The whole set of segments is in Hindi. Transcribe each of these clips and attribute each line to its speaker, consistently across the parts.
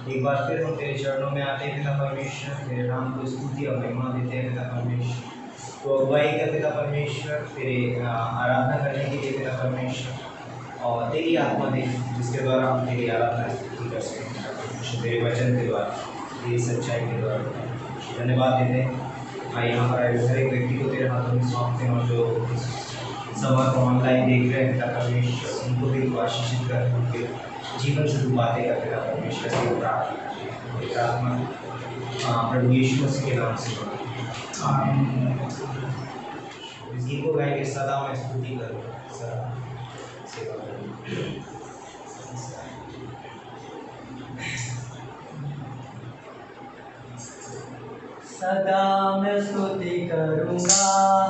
Speaker 1: एक बार फिर हम तेरे चरणों में आते हैं पिता परमेश्वर, तेरे नाम को स्तुति और महिमा देते हैं पिता परमेश्वर। तो अगुवाई का पिता परमेश्वर, तेरे आराधना करने के लिए पिता परमेश्वर, और तेरी आत्मा दे जिसके द्वारा हम तेरी आराधना स्तुति कर सकें पिता परमेश्वर, तेरे वचन के द्वारा, तेरी सच्चाई के द्वारा। धन्यवाद देते हैं। भाई यहाँ पर आए हर एक व्यक्ति को तेरे हाथों में सौंपते हैं, और जो सभा को ऑनलाइन देख रहे हैं पिता परमेश्वर, उनको भी तू आशीषित कर, उनके जीवन शुरू बातें का पिता परमेश्वर की प्रार्थना प्रभु यीशु मसीह के नाम से आमीन। इस गीत को गाय के सदा मैं स्तुति करूँ, सदा सेवा करूँ।
Speaker 2: सदा मैं स्तुति करूँगा,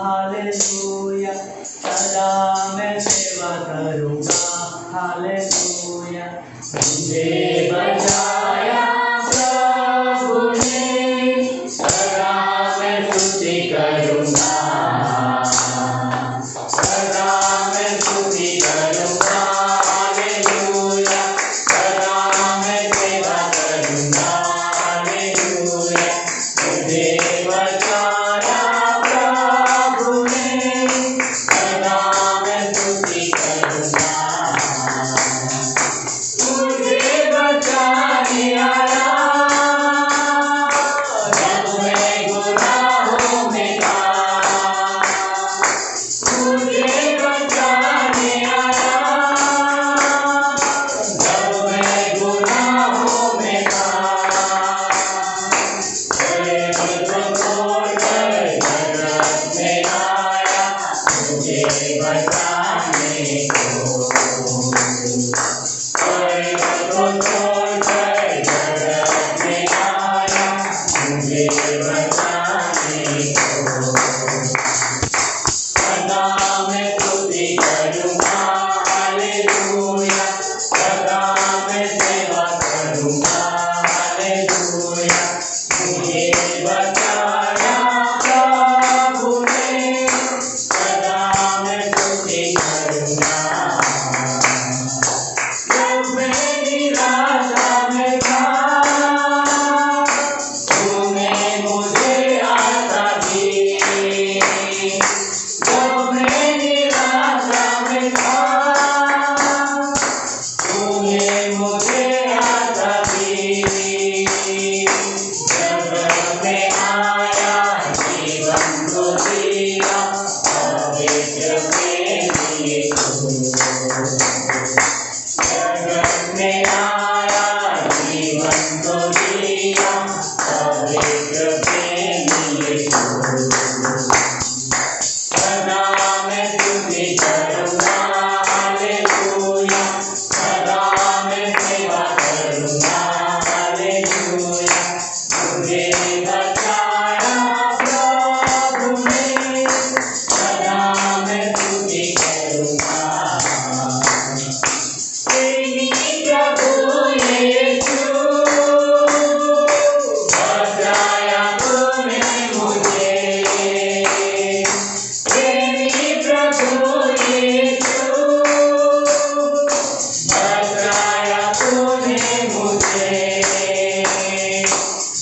Speaker 2: हालेलुया। सदा मैं सेवा करूँगा, हालेलुया। मुझे बचाया प्रभु ने, सदा मैं स्तुति करूँगा, सदा मैं स्तुति करूँगा, हालेलुया। सदा मैं सेवा करूँगा, हालेलुया। मुझे बचाया प्रभु ने, सदा मैं स्तुति करूँगा। मुझे बचाने आया जब मैं गुनाहों में था, मुझे बचाने आया जब मैं गुनाहों में था। जगत में आया मुझे बचाने को, जगत में आया मुझे बचाने को। सदा मैं स्तुति करूँगा, हालेलुया। सदा मैं सेवा करूँगा, हालेलुया। मुझे बचाया प्रभु ने, सदा मैं स्तुति करूँगा। जब मैं निराशा में था, तूने मुझे आशा दी। जब मैं निराशा में था, तूने मुझे आशा दी। जगत में आया जीवन को दिया, पवित्र प्रेम यीशु। जगत में आया जीवन को दिया, पवित्र प्रेम यीशु। सदा मैं स्तुति करूँगा, हालेलुया। सदा मैं सेवा करूँगा, हालेलुया। मुझे बचाया प्रभु ने, सदा मैं स्तुति करूँगा। तेरी प्रभु यीशु, बचाया तूने मुझे। तेरी प्रभु यीशु, बचाया तूने मुझे।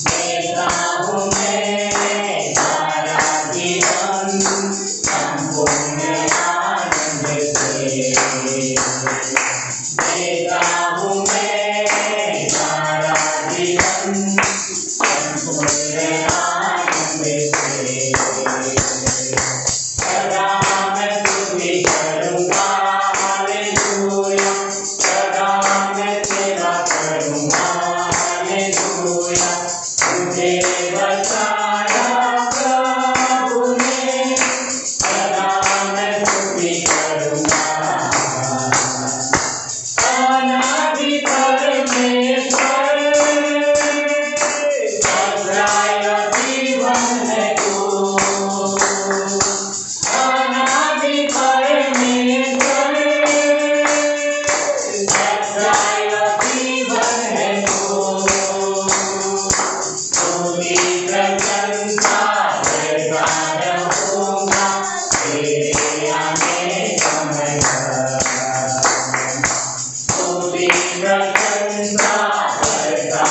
Speaker 2: देता हूँ मैं सारा जीवन संपूर्ण आनंद से। देता हूँ मैं सारा जीवन संपूर्ण आनंद से। सदा मैं स्तुति करूँगा, हालेलुया। सदा मैं सेवा करूँगा, हालेलुया। मुझे बचाया प्रभु ने, सदा मैं स्तुति करूँगा। अनादि परमेश्वर, बचाया जीवन है तू। अनादि परमेश्वर, बचाया जीवन है तू। पूरी प्रशंसा करता रहूँगा तेरे आने समय तक। पूरी प्रशंसा करता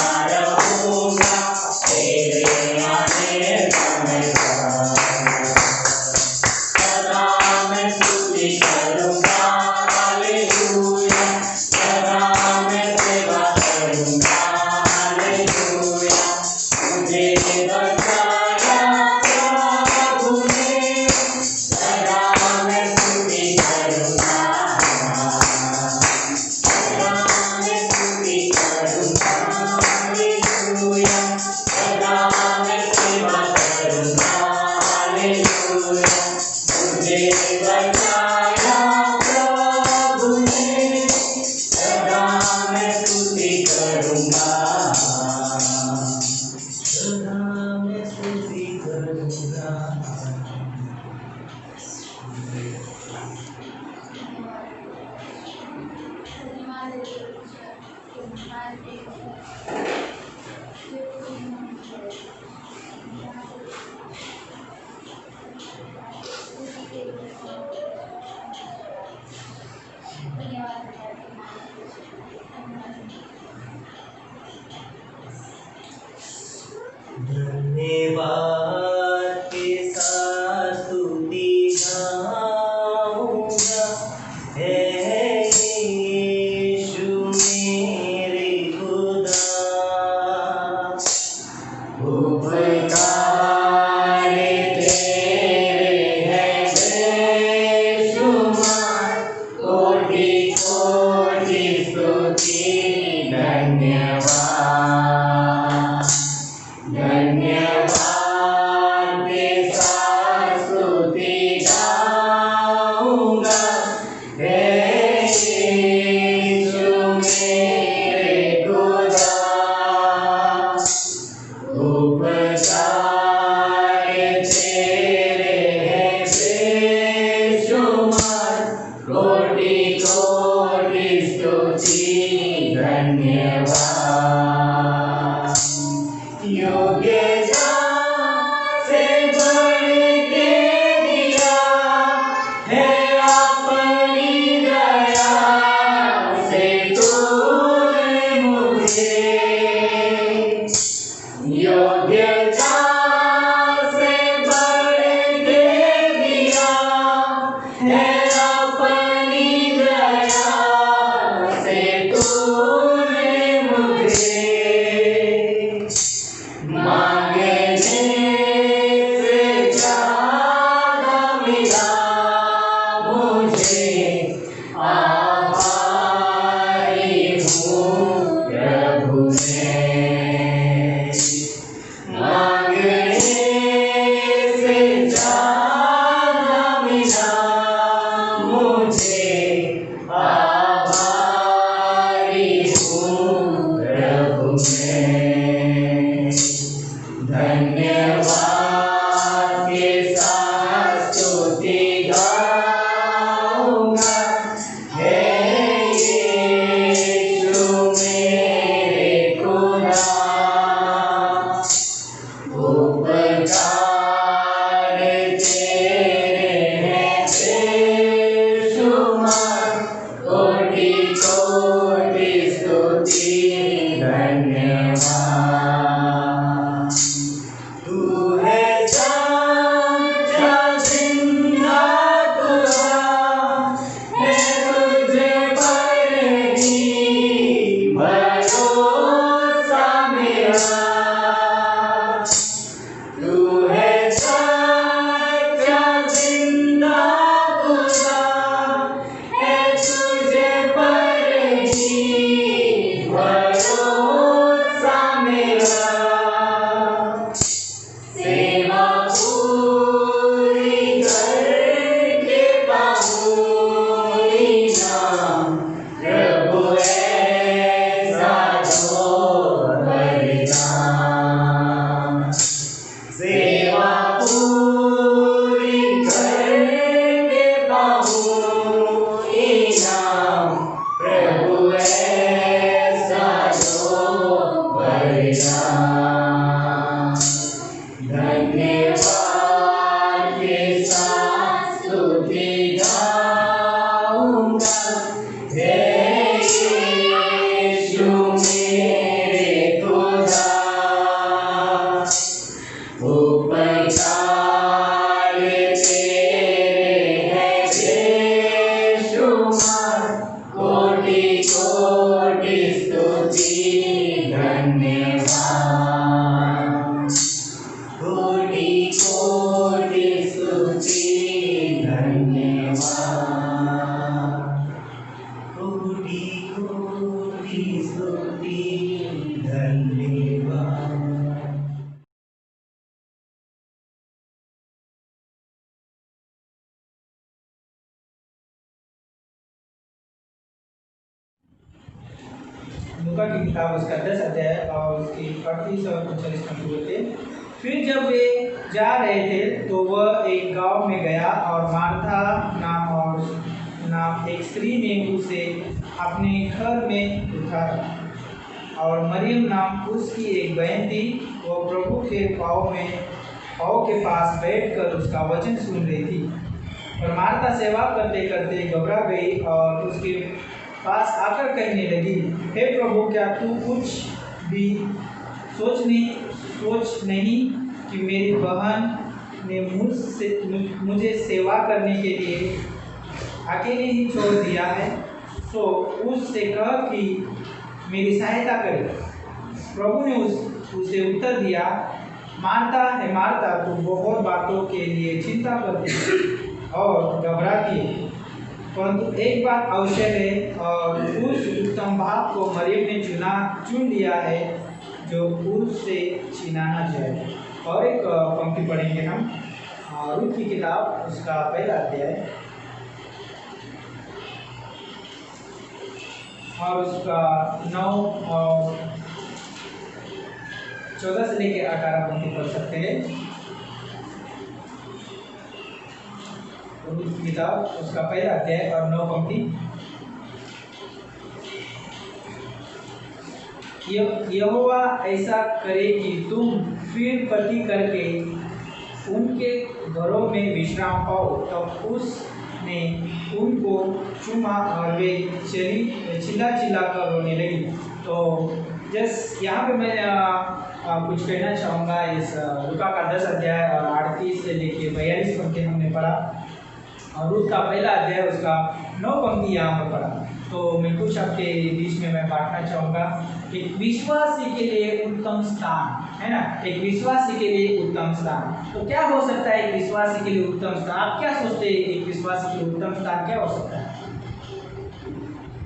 Speaker 2: सदा मैं सेवा करूँगा। हालेलुया। मुझे बचाया प्रभु ने, सदा मैं स्तुति करूँगा।
Speaker 1: सदा मैं स्तुति करूँगा। धन्यवाद के साथ स्तुति गाऊंगा, हे यीशु मेरे खुदा।
Speaker 2: उपकार तेरे हैं बेशुमार, कोटि कोटि स्तुति धन्यवाद। धन्यवाद के साथ स्तुति गाऊंगा, हे यीशु मेरे खुदा। उपकार तेरे हैं बेशुमार, कोटि कोटि स्तुति धन्यवाद। योग्यता से बढ़ के दिया है अपनी दया से तूने मुझे। योग्यता से बढ़ के दिया है अपनी दया से तूने मुझे। मांगने से ज़्यादा मिला मुझे, आभारी हूँ प्रभु मैं।
Speaker 3: लूका की किताब उसका 10 अध्याय और उसकी 38 और 39 पंक्ति बोलते। फिर जब वे जा रहे थे तो वह एक गांव में गया और मार्था नाम एक स्त्री ने उसे अपने घर में उठाया और मरियम नाम उसकी एक बहन थी। वो प्रभु के पाँव के पास बैठकर उसका वचन सुन रही थी। और मार्था सेवा करते करते घबरा गई और उसके पास आकर कहने लगी, हे प्रभु, क्या तू कुछ भी सोच नहीं कि मेरी बहन ने मुझे सेवा करने के लिए अकेले ही छोड़ दिया है? तो उससे कह कि मेरी सहायता करे। प्रभु ने उसे उत्तर दिया, मार्था है मार्था, तू बहुत बातों के लिए चिंता करती है और घबराती है, परंतु एक बात अवश्य है और उस उत्तम भाग को मरियम ने चुन लिया है जो उससे छीना न जाए। और एक पंक्ति पढ़ेंगे हम रूत की किताब उसका पहला अध्याय और उसका 9 और 14 से लेकर 18 पंक्ति पढ़ सकते हैं। रूत की किताब उसका पहला अध्याय और 9 पंक्ति। यहोवा ऐसा करे कि तुम फिर पति करके उनके घरों में विश्राम पाओ। तब उसने उनको चूमा और वे चिल्ला कर रोने लगी। तो यहाँ पे मैं कुछ कहना चाहूँगा। इस लूका का 10 अध्याय और 38 से लेकर 42 पंक्ति हमने पढ़ा और रूत का पहला अध्याय उसका 9 पंक्ति यहाँ पर पढ़ा। तो मैं कुछ आपके बीच में मैं बांटना चाहूँगा। एक विश्वासी के लिए उत्तम स्थान है ना, एक विश्वासी के लिए उत्तम स्थान। तो क्या हो सकता है एक विश्वासी के लिए उत्तम स्थान? आप क्या सोचते हैं एक विश्वासी के लिए उत्तम स्थान क्या हो सकता है?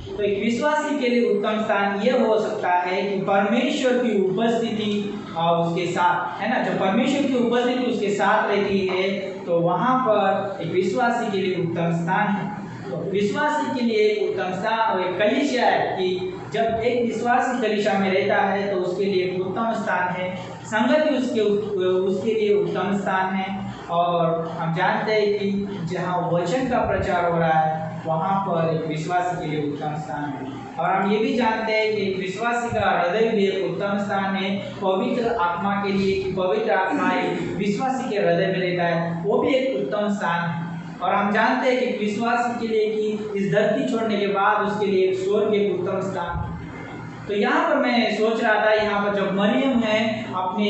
Speaker 3: तो एक विश्वासी के लिए उत्तम स्थान ये हो सकता है कि परमेश्वर की उपस्थिति उसके साथ है ना। जब परमेश्वर की उपस्थिति उसके साथ रहती है तो वहाँ पर एक विश्वासी के लिए उत्तम स्थान है। तो विश्वासी के लिए एक उत्तम स्थान और एक कलीसिया है कि जब एक विश्वासी कलीसिया में रहता है तो उसके लिए एक उत्तम स्थान है। संगति उसके लिए उत्तम स्थान है। और हम जानते हैं कि जहाँ वचन का प्रचार हो रहा है वहाँ पर एक विश्वासी के लिए उत्तम स्थान है। और हम ये भी जानते हैं कि एक विश्वासी का हृदय भी एक उत्तम स्थान है पवित्र आत्मा के लिए, कि पवित्र आत्मा एक विश्वासी के हृदय में रहता है, वो भी एक उत्तम स्थान है। और हम जानते हैं कि विश्वासी के लिए कि इस धरती छोड़ने के बाद उसके लिए एक स्वर्ग एक उत्तम स्थान। तो यहाँ पर मैं सोच रहा था, यहाँ पर जब मरियम है अपने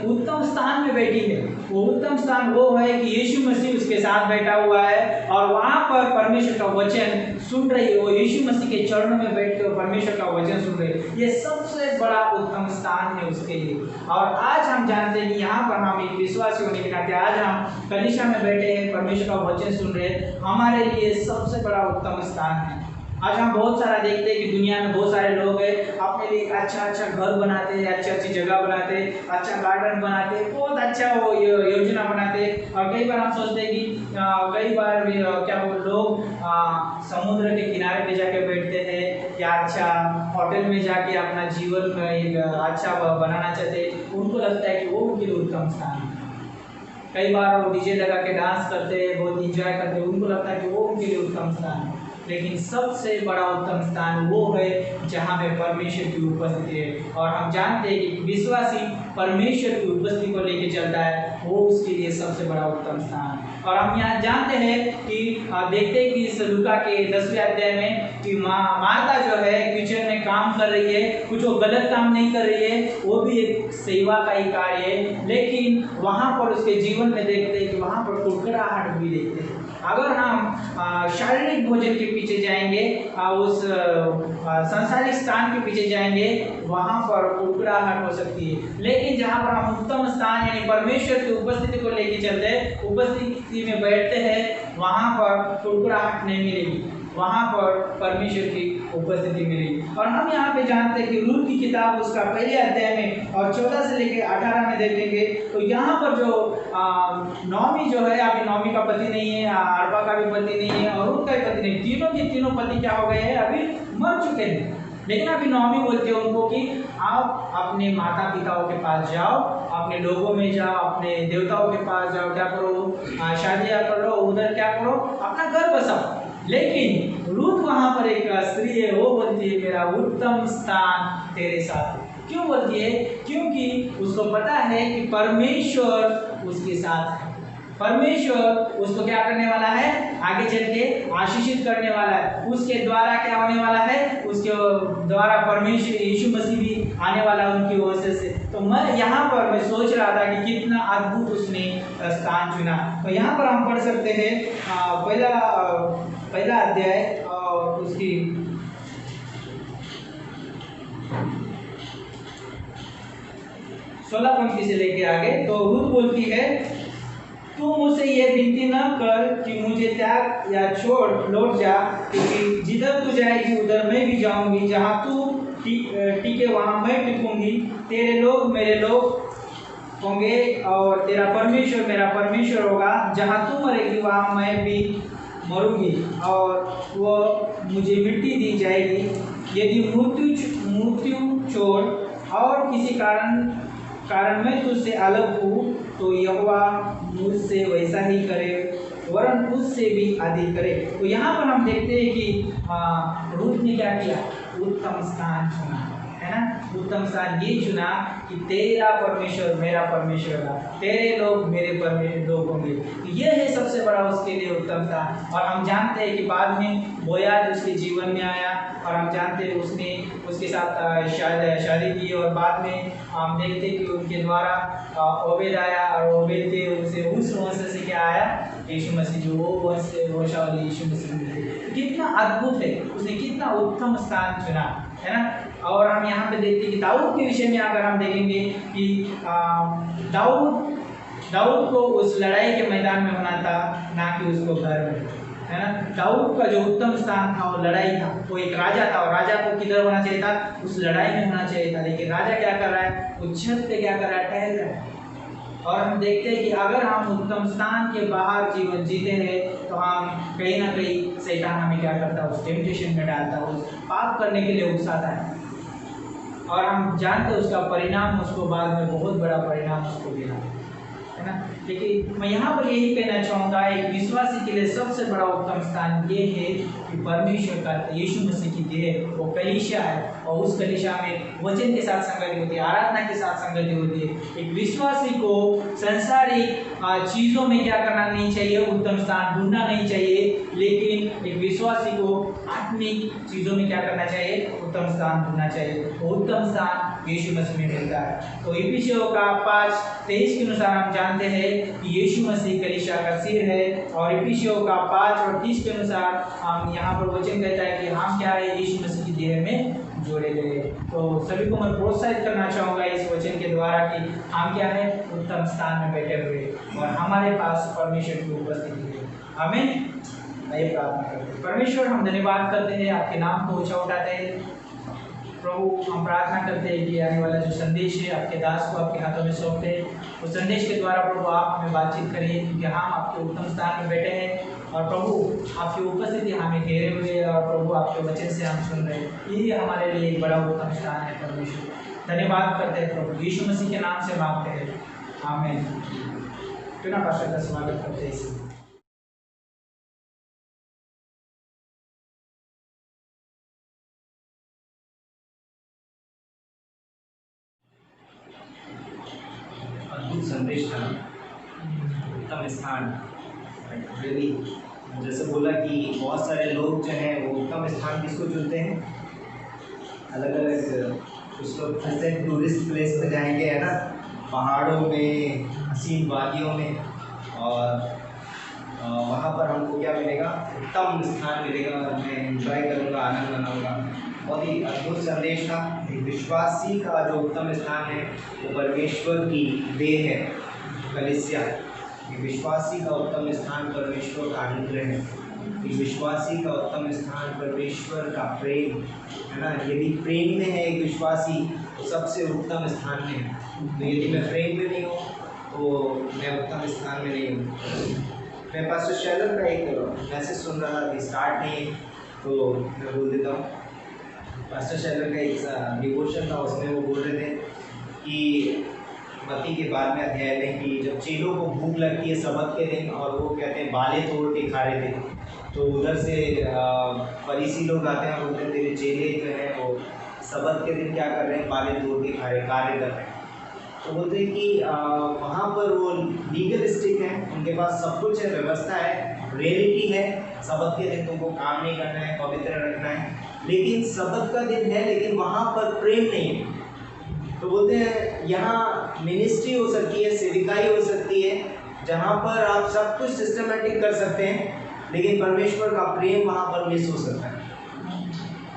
Speaker 3: उत्तम स्थान में बैठी है, वो उत्तम स्थान वो है कि यीशु मसीह उसके साथ बैठा हुआ है और वहाँ पर परमेश्वर का वचन सुन रही है। वो यीशु मसीह के चरणों में बैठ कर परमेश्वर का वचन सुन रही है। ये सबसे बड़ा उत्तम स्थान है उसके लिए। और आज हम जानते हैं कि यहाँ पर हम एक विश्वासी होने के नाते आज हम कलीसिया में बैठे हैं, परमेश्वर का वचन सुन रहे हैं, हमारे लिए सबसे बड़ा उत्तम स्थान है। आज हम बहुत सारा देखते हैं कि दुनिया में बहुत सारे लोग हैं, अपने लिए अच्छा घर बनाते हैं, अच्छी जगह बनाते हैं, अच्छा गार्डन बनाते हैं, बहुत अच्छा वो योजना बनाते हैं। और कई बार हम सोचते हैं कि कई बार क्या वो लोग समुद्र के किनारे पे जाके बैठते हैं या अच्छा होटल में जाके अपना जीवन में एक अच्छा बनाना चाहते हैं। उनको लगता है कि वो उनके लिए उत्तम स्थान है। कई बार वो डीजे लगा के डांस करते हैं, बहुत इंजॉय करते हैं, उनको लगता है कि वो उनके लिए उत्तम स्थान है। लेकिन सबसे बड़ा उत्तम स्थान वो है जहाँ पे परमेश्वर की उपस्थिति है। और हम जानते हैं कि विश्वासी परमेश्वर की उपस्थिति को लेकर चलता है, वो उसके लिए सबसे बड़ा उत्तम स्थान है। और हम यहाँ जानते हैं कि देखते हैं कि इस लूका के 10वें अध्याय में कि मार्था जो है किचन में काम कर रही है, कुछ वो गलत काम नहीं कर रही है, वो भी एक सेवा का ही कार्य है। लेकिन वहाँ पर उसके जीवन में देखते हैं कि वहाँ पर कुड़कुड़ाहट भी देखते हैं। अगर हम शारीरिक भोजन के पीछे जाएंगे, उस संसारिक स्थान के पीछे जाएंगे, वहाँ पर कुड़कुड़ाहट हो सकती है। लेकिन जहाँ पर हम उत्तम स्थान यानी परमेश्वर की उपस्थिति को लेकर चलते हैं, उपस्थिति में बैठते हैं, वहाँ पर कुड़कुड़ाहट नहीं मिलेगी, वहाँ पर परमेश्वर की उपस्थिति मिलेगी। और हम यहाँ पे जानते हैं कि रूत की किताब उसका पहले अध्याय में और 14 से लेकर 18 में देखेंगे तो यहाँ पर जो नौमी जो है, अभी नौमी का पति नहीं है, अर्पा का भी पति नहीं है और रूत का भी पति नहीं, तीनों के तीनों पति क्या हो गए हैं, अभी मर चुके हैं। लेकिन अभी नॉमी बोलते हैं उनको कि आप अपने माता पिताओं के पास जाओ, अपने लोगों में जाओ, अपने देवताओं के पास जाओ, क्या करो, शादियाँ करो, उधर क्या करो, अपना घर बसाओ। लेकिन रूथ वहाँ पर एक स्त्री है, वो बोलती है मेरा उत्तम स्थान तेरे साथ है। क्यों बोलती है? क्योंकि उसको पता है कि परमेश्वर उसके साथ है। परमेश्वर उसको क्या करने वाला है? आगे चल के आशीषित करने वाला है। उसके द्वारा क्या होने वाला है? उसके द्वारा परमेश्वर यीशु मसीह भी आने वाला है उनकी वजह से। तो मैं यहाँ पर मैं सोच रहा था कि कितना अद्भुत उसने स्थान चुना। तो यहाँ पर हम पढ़ सकते हैं पहला अध्याय और उसकी 16 पंक्ति से लेके आगे। तो रूथ बोलती है तू मुझसे ये विनती न कर कि मुझे त्याग या छोड़ लौट जा, क्योंकि जिधर तू जाएगी उधर मैं भी जाऊंगी, जहाँ तू टिके वहाँ मैं टिकूंगी। तेरे लोग मेरे लोग होंगे और तेरा परमेश्वर मेरा परमेश्वर होगा। जहाँ तू मरेगी वहाँ मैं भी मरूंगी और वो मुझे मिट्टी दी जाएगी। यदि मृत्यु छोड़ और किसी कारण मैं तुझसे अलग हूँ तो यहोवा मुझसे वैसा ही करे, वरन उससे भी अधिक करे। तो यहाँ पर हम देखते हैं कि रूथ ने क्या किया? उत्तम स्थान चुना, है ना। उत्तम स्थान ये चुना कि तेरा परमेश्वर मेरा परमेश्वर होगा, तेरे लोग मेरे परमेश्वर लोग होंगे। तो ये है सबसे बड़ा उसके लिए उत्तम स्थान। और हम जानते हैं कि बाद में बोयाज उसके जीवन में आया और हम जानते हैं उसने उसके साथ शादी की और बाद में हम देखते हैं कि उनके द्वारा ओबेद आया और ओबेद के उसे उस वंश से क्या आया? यीशु मसीह, जो वो वंशावली यीशु मसीह में थे। कितना अद्भुत है, उसने कितना उत्तम स्थान चुना, है ना। और हम यहाँ पे देखते हैं कि दाऊद के विषय में अगर हम देखेंगे कि दाऊद को उस लड़ाई के मैदान में होना था, ना कि उसको घर में, है ना। दाऊद का जो उत्तम स्थान था वो लड़ाई था। वो एक राजा था और राजा को किधर होना चाहिए था? उस लड़ाई में होना चाहिए था। लेकिन राजा क्या कर रहा है? वो छत पे क्या कर रहा है? टहल रहा है। और हम देखते हैं कि अगर हम उत्तम स्थान के बाहर जीवन जीते हैं तो हम कहीं ना कहीं शैतान हमें क्या करता है? उस टेम्पटेशन में डालता है, उस पाप करने के लिए उकसाता है। और हम जानते हैं उसका परिणाम उसको बाद में बहुत बड़ा परिणाम उसको मिला, है ना। लेकिन मैं यहाँ पर यही कहना चाहूँगा, एक विश्वासी के लिए सबसे बड़ा उत्तम स्थान ये है कि परमेश्वर का यीशु मसीह की देह वो कलीसिया है और उस कलीसिया में वचन के साथ संगति होती है, आराधना के साथ संगति होती है। एक विश्वासी को संसारिक चीज़ों में क्या करना नहीं चाहिए? उत्तम स्थान ढूंढना नहीं चाहिए, लेकिन एक विश्वासी को आत्मिक चीज़ों में क्या करना चाहिए? उत्तम स्थान ढूंढना चाहिए। तो उत्तम स्थान यीशु मसीह में मिलता है। तो इफिसियों का 5:23 के अनुसार हम जानते हैं कि यीशु मसीह कलीसिया का सिर है। और इफिसियों का 5 और 30 के अनुसार हम यहाँ पर वचन कहता है कि हम क्या है? यीशु मसीह की देह में जोड़े गए। तो सभी को मैं प्रोत्साहित करना चाहूँगा इस वचन के द्वारा कि हम क्या है? उत्तम स्थान में बैठे हुए और हमारे पास परमेश्वर की उपस्थिति है। आमीन। आइए प्रार्थना करते हैं। परमेश्वर, हम धन्यवाद करते हैं, आपके नाम को ऊंचा उठाते हैं। प्रभु, हम प्रार्थना करते हैं कि आने वाला जो संदेश है आपके दास को आपके हाथों में सौंपते हैं। उस संदेश के द्वारा प्रभु आप हमें बातचीत करिए, क्योंकि हम आपके उत्तम स्थान में बैठे हैं और प्रभु आपकी उपस्थिति हमें घेरे हुए है और प्रभु आपके वचन से हम सुन रहे हैं। यही हमारे लिए एक बड़ा उत्तम स्थान है। परमेश्वर, धन्यवाद करते हैं प्रभु, यीशु मसीह के नाम से मांगते हैं, आमीन। पुनः पास्टर का स्वागत करते हैं।
Speaker 1: अद्भुत संदेश था, उत्तम स्थान। रियली जैसे बोला कि बहुत सारे लोग जो हैं वो उत्तम स्थान किसको चुनते हैं? अलग अलग कुछ लोग ऐसे टूरिस्ट प्लेस में जाएंगे, है ना, पहाड़ों में, हसीन वादियों में, और वहाँ पर हमको क्या मिलेगा? उत्तम स्थान मिलेगा और मैं एंजॉय करूँगा, आनंद मनाऊँगा। बहुत ही अद्भुत संदेश था। एक विश्वासी का जो उत्तम स्थान है वो परमेश्वर की देह है, कलीसिया। एक विश्वासी का उत्तम स्थान परमेश्वर का अनुग्रह है। एक विश्वासी का उत्तम स्थान परमेश्वर का प्रेम, है ना। यदि प्रेम में है एक विश्वासी तो सबसे उत्तम स्थान में है। तो यदि मैं प्रेम में नहीं हूँ तो मैं उत्तम स्थान में नहीं हूँ। मैं पास्टर शैलर का एक मैसेज सुन रहा था कि स्टार्ट नहीं, तो मैं बोल देता हूँ। पास्टर शैलर का एक डिवोशन था, उसमें वो बोल रहे थे कि मत्ती के 12वें अध्याय में कि जब चेलों को भूख लगती है सबत के दिन और वो कहते हैं बाले तोड़ के खा रहे थे, तो उधर से फरीसी लोग आते हैं और बोलते हैं तेरे चेले जो हैं वो सबत के दिन क्या कर रहे हैं, बाले तोड़ के खा रहे, कार्य कर रहे हैं। तो बोलते हैं कि वहाँ पर वो लीगलिस्टिक हैं, उनके पास सब कुछ है, व्यवस्था है, रियलिटी है, सबत के दिन तुमको काम नहीं करना है, पवित्र रखना है, लेकिन सबत का दिन है लेकिन वहाँ पर प्रेम नहीं है। तो बोलते हैं यहाँ मिनिस्ट्री हो सकती है, सेविकाई हो सकती है, जहाँ पर आप सब कुछ सिस्टमेटिक कर सकते हैं, लेकिन परमेश्वर का प्रेम वहाँ पर मिस हो सकता है।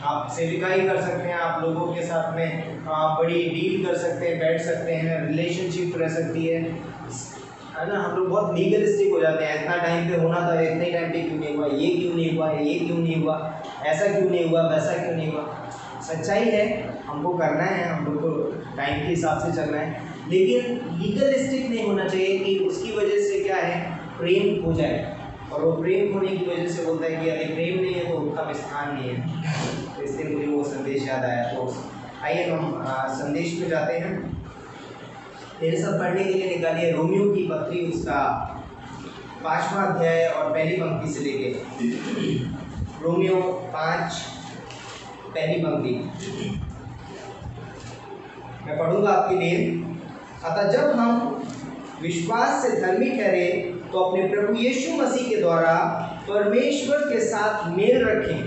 Speaker 1: आप सेविकाई कर सकते हैं, आप लोगों के साथ में बड़ी डील कर सकते हैं, बैठ सकते हैं, रिलेशनशिप रह सकती है ना। हम लोग बहुत लीगलिस्टिक हो जाते हैं, इतना टाइम पे होना था, इतने टाइम पे क्यों नहीं हुआ, ये क्यों नहीं हुआ, ये क्यों नहीं हुआ, ऐसा क्यों नहीं हुआ, वैसा क्यों नहीं हुआ। सच्चाई है, हमको करना है, हम लोग को टाइम के हिसाब से चलना है, लेकिन लीगलिस्टिक नहीं होना चाहिए कि उसकी वजह से क्या है, प्रेम खो जाए। और वो प्रेम होने की वजह से बोलता है कि यदि प्रेम नहीं है तो उनका स्थान नहीं है। तो इसलिए मुझे वो संदेश याद आया। तो आइए हम संदेश में जाते हैं। मेरे साथ पढ़ने के लिए निकालिए रोमियो की पत्री, उसका 5वां अध्याय और पहली पंक्ति से लेके। रोमियो 5 पहली पंक्ति मैं पढ़ूंगा आपके लिए। अतः जब हम विश्वास से धर्मी ठहरे तो अपने प्रभु यीशु मसीह के द्वारा परमेश्वर के साथ मेल रखें।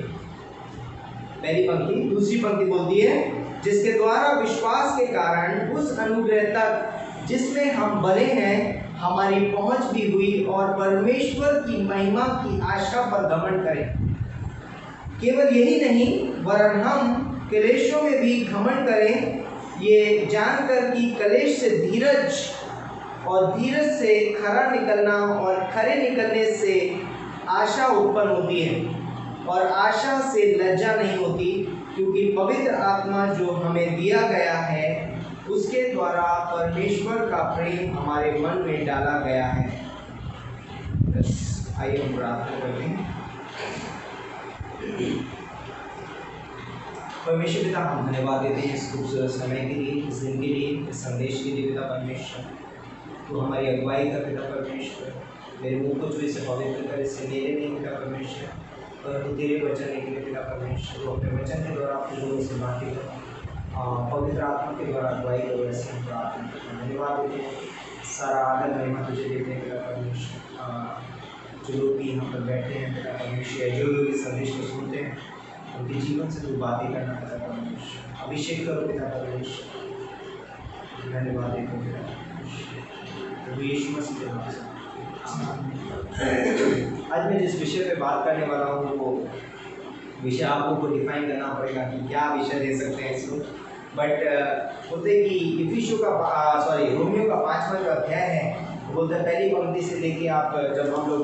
Speaker 1: पहली पंक्ति। दूसरी पंक्ति बोलती है, जिसके द्वारा विश्वास के कारण उस अनुग्रह तक जिसमें हम बने हैं हमारी पहुंच भी हुई और परमेश्वर की महिमा की आशा पर घमंड करें। केवल यही नहीं वरन हम क्लेशों में भी घमंड करें, ये जानकर कि क्लेश से धीरज और धीरज से खरा निकलना और खरे निकलने से आशा उत्पन्न होती है और आशा से लज्जा नहीं होती, क्योंकि पवित्र आत्मा जो हमें दिया गया है उसके द्वारा परमेश्वर का प्रेम हमारे मन में डाला गया है। आइए हम प्रार्थना करते हैं। परमेश्वर पिता, हम धन्यवाद देते हैं इस खूबसूरत समय के लिए, इस दिन के लिए, इस संदेश के लिए। पिता परमेश्वर, तो हमारी अगुवाई कर पिता परमेश्वर, मेरे मुंह को जो इसे पवित्र कर, इससे मेरे नहीं पिता परमेश्वर, पर तेरे वचन के लिए पिता परमेश्वर, तो अपने वचन के द्वारा आपके लोगों से बातें करो, पवित्र आत्मा के द्वारा अगुवाई करो। ऐसे हम प्रार्थना करते हैं, धन्यवाद देते हैं, सारा आदर महिमा तुझे देते हैं पिता परमेश्वर। जो लोग भी यहाँ पर बैठे हैं पिता परमेश्वर, जो लोग इस संदेश को सुनते हैं, उनके जीवन से तू बातें करना पिता परमेश्वर, अभिषेक करो पिता परमेश्वर। धन्यवाद देते हैं प्रभु यीशु मसीह के नाम से। आज मैं जिस विषय पे बात करने वाला हूँ वो विषय आप लोगों को डिफाइन करना पड़ेगा कि क्या विषय दे सकते हैं इसको। बट बोलते कि इफिसियों का रोमियो का 5वां जो अध्याय है, बोलते पहली पंक्ति से लेके आप जब हम लोग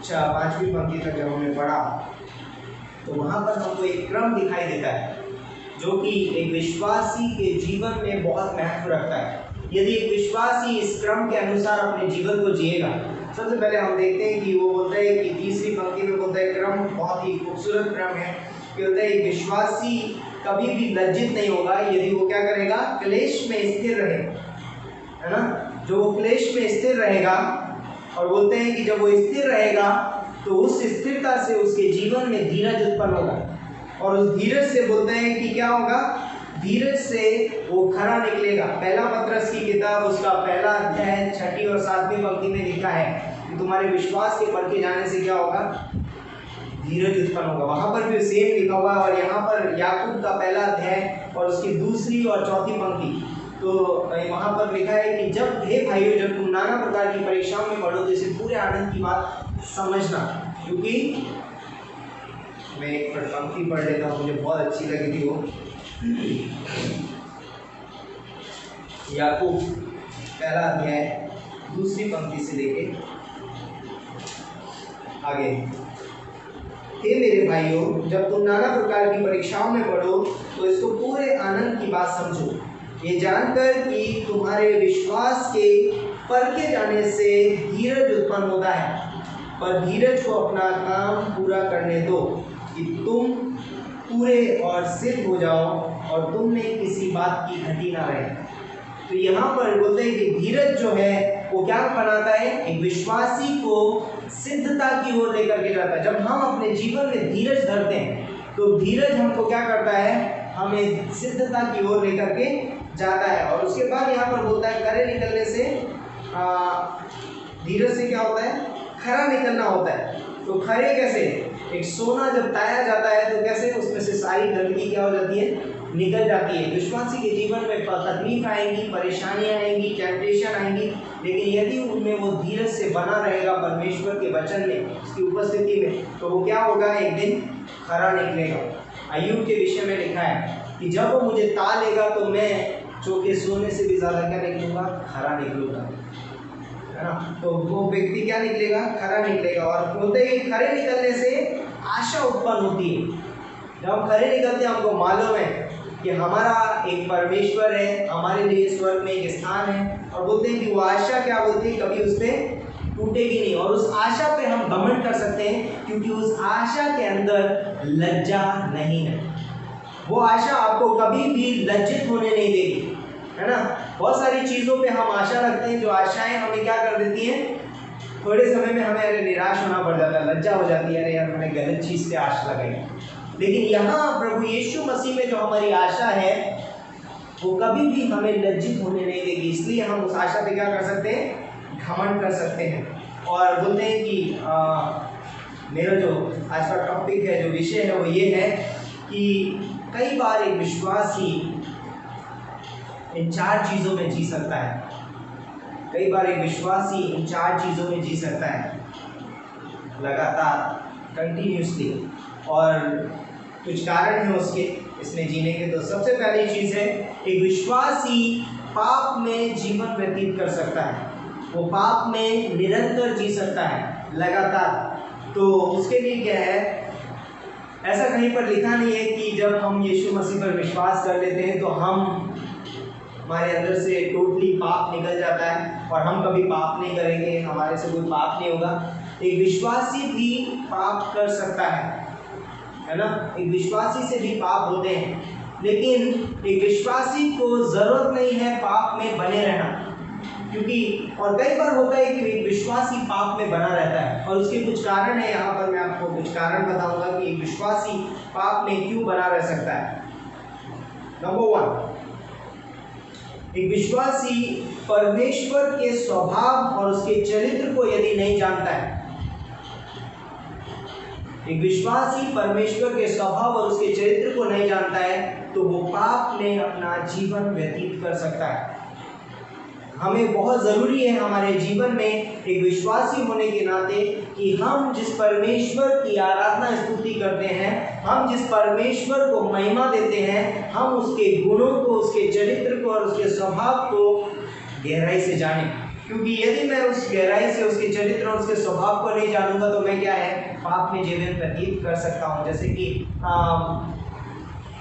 Speaker 1: 5वीं पंक्ति तक जब हमने पढ़ा तो वहाँ पर हमको एक क्रम दिखाई देता है जो कि एक विश्वासी के जीवन में बहुत महत्व रखता है। यदि एक विश्वासी इस क्रम के अनुसार अपने जीवन को जिएगा, सबसे पहले हम देखते हैं कि वो बोलता है कि तीसरी पंक्ति में बोलता है क्रम बहुत ही खूबसूरत क्रम है कि बोलता है एक विश्वासी कभी भी लज्जित नहीं होगा यदि वो क्या करेगा, क्लेश में स्थिर रहे, है ना। जो वो क्लेश में स्थिर रहेगा, और बोलते हैं कि जब वो स्थिर रहेगा तो उस स्थिरता से उसके जीवन में धीरज उत्पन्न होगा, और उस धीरज से बोलते हैं कि क्या होगा, धीरज से वो खरा निकलेगा। पहला पत्रस की किताब उसका पहला अध्याय 6ठी और 7वीं पंक्ति में लिखा है कि तुम्हारे विश्वास के परखे जाने से क्या होगा, धीरज उत्पन्न होगा। वहाँ पर भी सेम लिखा हुआ है। और यहाँ पर याकूब का पहला अध्याय और उसकी दूसरी और चौथी पंक्ति, तो वहाँ पर लिखा है कि जब हे भाइयों, जब तुम नाना प्रकार की परीक्षाओं में पढ़ो तो इसे पूरे आनंद की बात समझना। क्योंकि मैं एक पंक्ति पढ़ लेता हूँ, मुझे बहुत अच्छी लगी थी वो। याकूब पहला अध्याय दूसरी पंक्ति से लेके आगे। हे मेरे भाइयों, जब तुम नाना प्रकार की परीक्षाओं में पढ़ो तो इसको पूरे आनंद की बात समझो, ये जानकर कि तुम्हारे विश्वास के परखे जाने से धीरज उत्पन्न होता है। पर धीरज को अपना काम पूरा करने दो कि तुम पूरे और सिद्ध हो जाओ और तुम में किसी बात की घटी ना रहे। तो यहाँ पर बोलते हैं कि धीरज जो है वो क्या बनाता है, एक विश्वासी को सिद्धता की ओर लेकर के जाता है। जब हम अपने जीवन में धीरज धरते हैं तो धीरज हमको क्या करता है, हमें सिद्धता की ओर लेकर के जाता है। और उसके बाद यहाँ पर बोलता है खरे निकलने से, धीरज से क्या होता है, खरा निकलना होता है। तो खरे कैसे, एक सोना जब ताया जाता है तो कैसे उसमें से सारी गंदगी क्या हो जाती है, निकल जाती है। विश्वासी के जीवन में तकलीफ आएंगी, परेशानियां आएंगी, टेम्पटेशन आएंगी, लेकिन यदि उनमें वो धीरज से बना रहेगा परमेश्वर के वचन में, उसकी उपस्थिति में, तो वो क्या होगा, एक दिन खरा निकलेगा। अय्यूब के विषय में लिखा है कि जब वो मुझे ता लेगा तो मैं चौके सोने से भी ज़्यादा क्या निकलूंगा, खरा निकलूंगा, है ना। तो वो व्यक्ति क्या निकलेगा, खरा निकलेगा। और बोलते हैं कि खरे निकलने से आशा उत्पन्न होती है। जब हम खरे निकलते हैं हमको मालूम है कि हमारा एक परमेश्वर है, हमारे लिए स्वर्ग में एक स्थान है, और बोलते हैं कि वो आशा क्या बोलती है, कभी उससे टूटेगी नहीं। और उस आशा पे हम घमंड कर सकते हैं क्योंकि उस आशा के अंदर लज्जा नहीं है। वो आशा आपको कभी भी लज्जित होने नहीं देगी, है ना। बहुत सारी चीज़ों पे हम आशा रखते हैं, जो आशाएं हमें क्या कर देती हैं, थोड़े समय में हमें अरे निराश होना पड़ जाता है, लज्जा हो जाती है, अरे यार मैंने गलत चीज़ पे आशा लगाई। लेकिन यहाँ प्रभु यीशु मसीह में जो हमारी आशा है वो कभी भी हमें लज्जित होने नहीं देगी, इसलिए हम उस आशा पे क्या कर सकते हैं, घमंड कर सकते हैं। और बोलते हैं कि मेरा जो आज का टॉपिक है, जो विषय है, वो ये है कि कई बार एक विश्वासी इन 4 चीज़ों में जी सकता है। कई बार एक विश्वासी इन 4 चीज़ों में जी सकता है लगातार, कंटिन्यूसली, और कुछ कारण है उसके इसमें जीने के। तो सबसे पहली चीज़ है, एक विश्वासी पाप में जीवन व्यतीत कर सकता है। वो पाप में निरंतर जी सकता है, लगातार। तो उसके लिए क्या है, ऐसा कहीं पर लिखा नहीं है कि जब हम यीशु मसीह पर विश्वास कर लेते हैं तो हमारे अंदर से टोटली पाप निकल जाता है और हम कभी पाप नहीं करेंगे, हमारे से कोई पाप नहीं होगा। एक विश्वासी भी पाप कर सकता है ना। एक विश्वासी से भी पाप होते हैं, लेकिन एक विश्वासी को ज़रूरत नहीं है पाप में बने रहना, क्योंकि और कई बार होता है कि एक विश्वासी पाप में बना रहता है और उसके कुछ कारण है। यहाँ पर मैं आपको कुछ कारण बताऊंगा कि एक विश्वासी पाप में क्यों बना रह सकता है। नंबर 1, एक विश्वासी परमेश्वर के स्वभाव और उसके चरित्र को यदि नहीं जानता है। एक विश्वासी परमेश्वर के स्वभाव और उसके चरित्र को नहीं जानता है तो वो पाप में अपना जीवन व्यतीत कर सकता है। हमें बहुत ज़रूरी है हमारे जीवन में एक विश्वासी होने के नाते कि हम जिस परमेश्वर की आराधना स्तुति करते हैं, हम जिस परमेश्वर को महिमा देते हैं, हम उसके गुणों को, उसके चरित्र को और उसके स्वभाव को गहराई से जानें। क्योंकि यदि मैं उस गहराई से उसके चरित्र और उसके स्वभाव को नहीं जानूंगा तो मैं क्या है, पाप में जीवन व्यतीत कर सकता हूँ। जैसे कि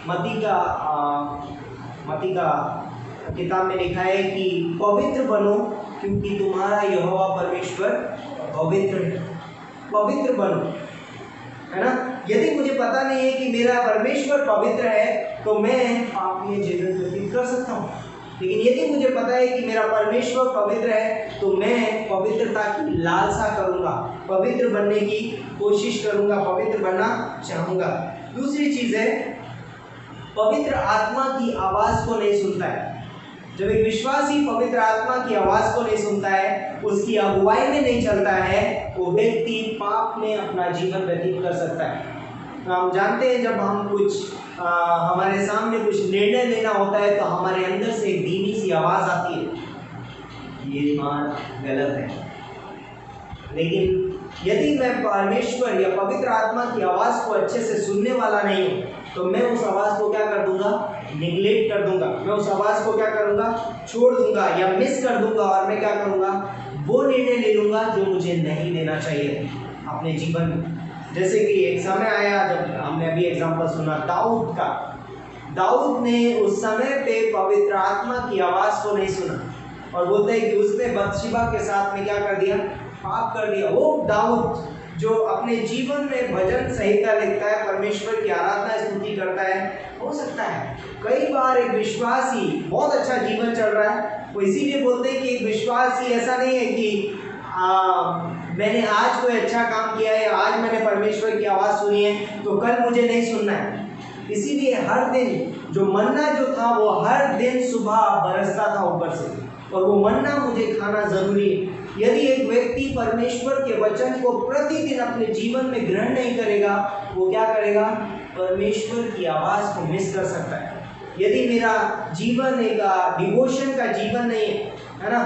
Speaker 1: मत्ती का किताब में लिखा है कि पवित्र बनो क्योंकि तुम्हारा यहोवा परमेश्वर पवित्र है। पवित्र बनो, है ना। यदि मुझे पता नहीं है कि मेरा परमेश्वर पवित्र है तो मैं पाप में जीवन व्यतीत कर सकता हूँ। लेकिन यदि मुझे पता है कि मेरा परमेश्वर पवित्र है तो मैं पवित्रता की लालसा करूँगा, पवित्र बनने की कोशिश करूँगा, पवित्र बनना चाहूँगा। दूसरी चीज़ है, पवित्र आत्मा की आवाज़ को नहीं सुनता है। जब एक विश्वासी पवित्र आत्मा की आवाज़ को नहीं सुनता है, उसकी अगुवाई में नहीं चलता है, वो व्यक्ति पाप में अपना जीवन व्यतीत कर सकता है। हम जानते हैं जब हम हमारे सामने कुछ निर्णय लेना होता है तो हमारे अंदर से एक धीमी सी आवाज़ आती है, ये बात गलत है। लेकिन यदि मैं परमेश्वर या पवित्र आत्मा की आवाज़ को अच्छे से सुनने वाला नहीं हूँ तो मैं उस आवाज़ को क्या कर दूंगा, निगलेक्ट कर दूंगा। मैं उस आवाज़ को क्या करूँगा, छोड़ दूंगा या मिस कर दूंगा, और मैं क्या करूँगा, वो निर्णय ले लूँगा जो मुझे नहीं लेना चाहिए अपने जीवन में। जैसे कि एक समय आया जब हमने अभी एग्जाम्पल सुना दाऊद का। दाऊद ने उस समय पे पवित्र आत्मा की आवाज़ को नहीं सुना और बोलते हैं कि उसने बत्शेबा के साथ में क्या कर दिया, पाप कर दिया। वो दाऊद जो अपने जीवन में भजन संहिता लिखता है, परमेश्वर की आराधना स्तुति करता है, हो सकता है कई बार एक विश्वासी बहुत अच्छा जीवन चल रहा है, वो इसीलिए बोलते हैं कि एक विश्वासी ऐसा नहीं है कि मैंने आज कोई अच्छा काम किया है, आज मैंने परमेश्वर की आवाज़ सुनी है तो कल मुझे नहीं सुनना है। इसीलिए हर दिन जो मन्ना जो था वो हर दिन सुबह बरसता था ऊपर से, और वो मन्ना मुझे खाना जरूरी है। यदि एक व्यक्ति परमेश्वर के वचन को प्रतिदिन अपने जीवन में ग्रहण नहीं करेगा, वो क्या करेगा? परमेश्वर की आवाज़ को मिस कर सकता है। यदि मेरा जीवन एक डिवोशन का जीवन नहीं है ना,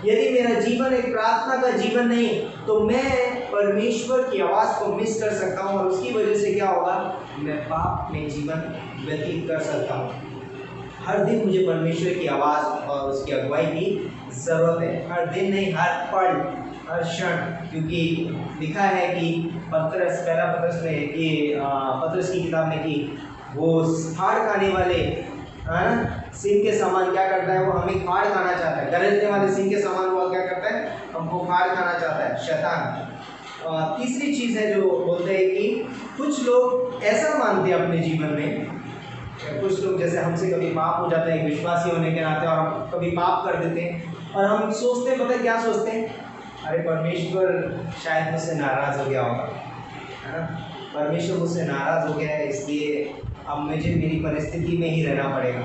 Speaker 1: यदि मेरा जीवन एक प्रार्थना का जीवन नहीं है, तो मैं परमेश्वर की आवाज़ को मिस कर सकता हूँ, और उसकी वजह से क्या होगा? मैं पाप में जीवन व्यतीत कर सकता हूँ। हर दिन मुझे परमेश्वर की आवाज़ और उसकी अगुवाई की ज़रूरत है, हर दिन नहीं, हर पल, हर क्षण। क्योंकि लिखा है कि पहला पत्रस में कि पत्रस की किताब में कि वो फाड़ खाने वाले सिंह के समान क्या करता है? वो हमें फाड़ खाना चाहता है। गरजने वाले सिंह के समान वो क्या करता है? हमको फाड़ खाना चाहता है, शैतान। तीसरी चीज़ है जो बोलते हैं कि कुछ लोग ऐसा मानते हैं अपने जीवन में, कुछ लोग जैसे हमसे कभी पाप हो जाता है विश्वासी होने के नाते, और हम कभी पाप कर देते हैं और हम सोचते हैं, पता है क्या सोचते हैं? अरे परमेश्वर शायद मुझसे नाराज़ हो गया होगा, है ना, परमेश्वर मुझसे नाराज़ हो गया है, इसलिए अब मुझे मेरी परिस्थिति में ही रहना पड़ेगा।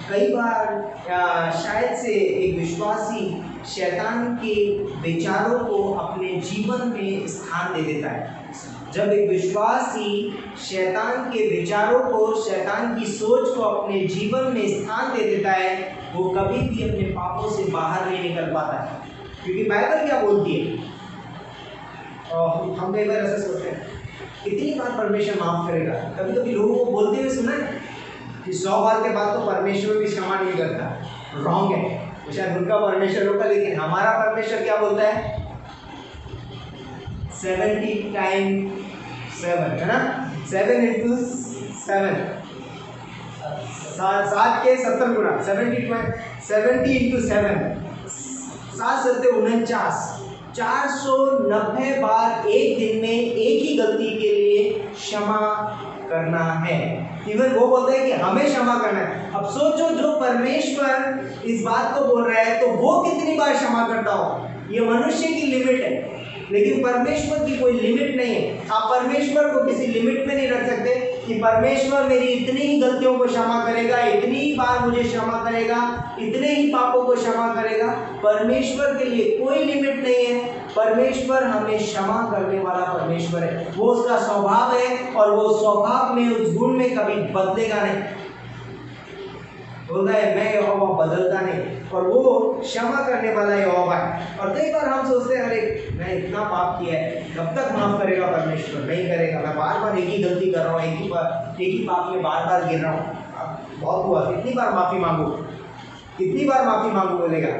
Speaker 1: कई बार शायद से एक विश्वासी शैतान के विचारों को अपने जीवन में स्थान दे देता है। जब एक विश्वासी शैतान के विचारों को, शैतान की सोच को अपने जीवन में स्थान दे देता है, वो कभी भी अपने पापों से बाहर नहीं निकल पाता है। क्योंकि बाइबल क्या बोलती है? और हम कई बार ऐसा सोचते हैं, कितनी बार परमेश्वर माफ़ करेगा? कभी कभी लोगों को बोलते हुए सुना है कि 100 बार के बाद तो परमेश्वर भी क्षमा नहीं करता। रॉन्ग है, वो शायद उनका परमेश्वर होगा, लेकिन हमारा परमेश्वर क्या बोलता है? 70 टाइम 7, है ना, 7 into 7, 7 के 70 गुना, 70 into 7, 7 7 49, 490 बार एक दिन में एक ही गलती के लिए क्षमा करना है। इवन वो बोलते हैं कि हमें क्षमा करना है। अब सोचो, जो परमेश्वर इस बात को बोल रहा है तो वो कितनी बार क्षमा करता हो? ये मनुष्य की लिमिट है, लेकिन परमेश्वर की कोई लिमिट नहीं है। आप परमेश्वर को किसी लिमिट में नहीं रख सकते कि परमेश्वर मेरी इतनी ही गलतियों को क्षमा करेगा, इतनी ही बार मुझे क्षमा करेगा, इतने ही पापों को क्षमा करेगा। परमेश्वर के लिए कोई लिमिट नहीं है। परमेश्वर हमें क्षमा करने वाला परमेश्वर है, वो उसका स्वभाव है, और वो स्वभाव में, उस गुण में कभी बदलेगा नहीं। बोलता है मैं यहोवा बदलता नहीं, और वो क्षमा करने वाला यहोवा है। और कई बार हम सोचते हैं, अरे मैं इतना पाप किया है, कब तक माफ़ करेगा परमेश्वर? नहीं करेगा, मैं बार बार एक ही गलती कर रहा हूँ, एक ही पाप में बार बार गिर रहा हूँ। बहुत हुआ, कितनी बार माफ़ी मांगू, कितनी बार माफ़ी मांगू? बोलेगा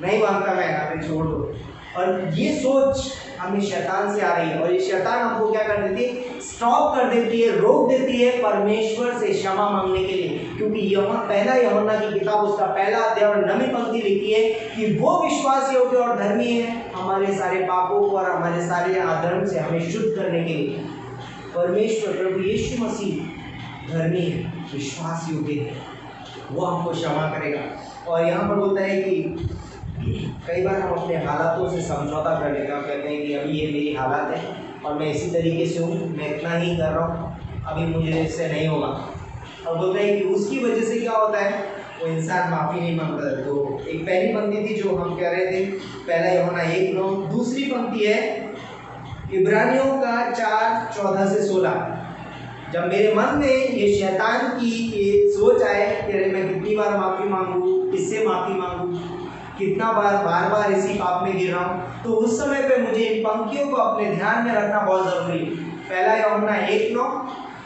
Speaker 1: नहीं मांगता मैं, अरे छोड़ दो। और ये सोच हमें शैतान से आ रही है, और ये शैतान हमको क्या कर देती है? स्टॉप कर देती है, रोक देती है परमेश्वर से क्षमा मांगने के लिए। क्योंकि पहला यूहन्ना की किताब, उसका पहला अध्याय और 9वीं पंक्ति लिखी है कि वो विश्वास योग्य और धर्मी है हमारे सारे पापों को और हमारे सारे अधर्म से हमें शुद्ध करने के लिए। परमेश्वर प्रभु यीशु मसीह धर्मी है, विश्वास योग्य है, वो हमको क्षमा करेगा। और यहाँ पर बोलता है कि कई बार हम अपने हालातों से समझौता कर लेते हैं, कहते हैं कि अभी ये मेरी हालत है और मैं इसी तरीके से हूँ, मैं इतना ही कर रहा हूँ, अभी मुझे इससे नहीं होगा। और बोलते हैं कि उसकी वजह से क्या होता है? वो इंसान माफ़ी नहीं मांगता। तो एक पहली पंक्ति थी जो हम कह रहे थे, पहला यूहन्ना 1:9। दूसरी पंक्ति है इब्रानियों का 4:14 से 16। जब मेरे मन में ये शैतान की ये सोच आए कि अरे मैं कितनी बार माफ़ी मांगूँ, किससे माफ़ी मांगूँ, कितना बार बार इसी पाप में गिर रहा हूँ, तो उस समय पे मुझे इन पंक्तियों को अपने ध्यान में रखना बहुत ज़रूरी है। पहला यूहन्ना 1:9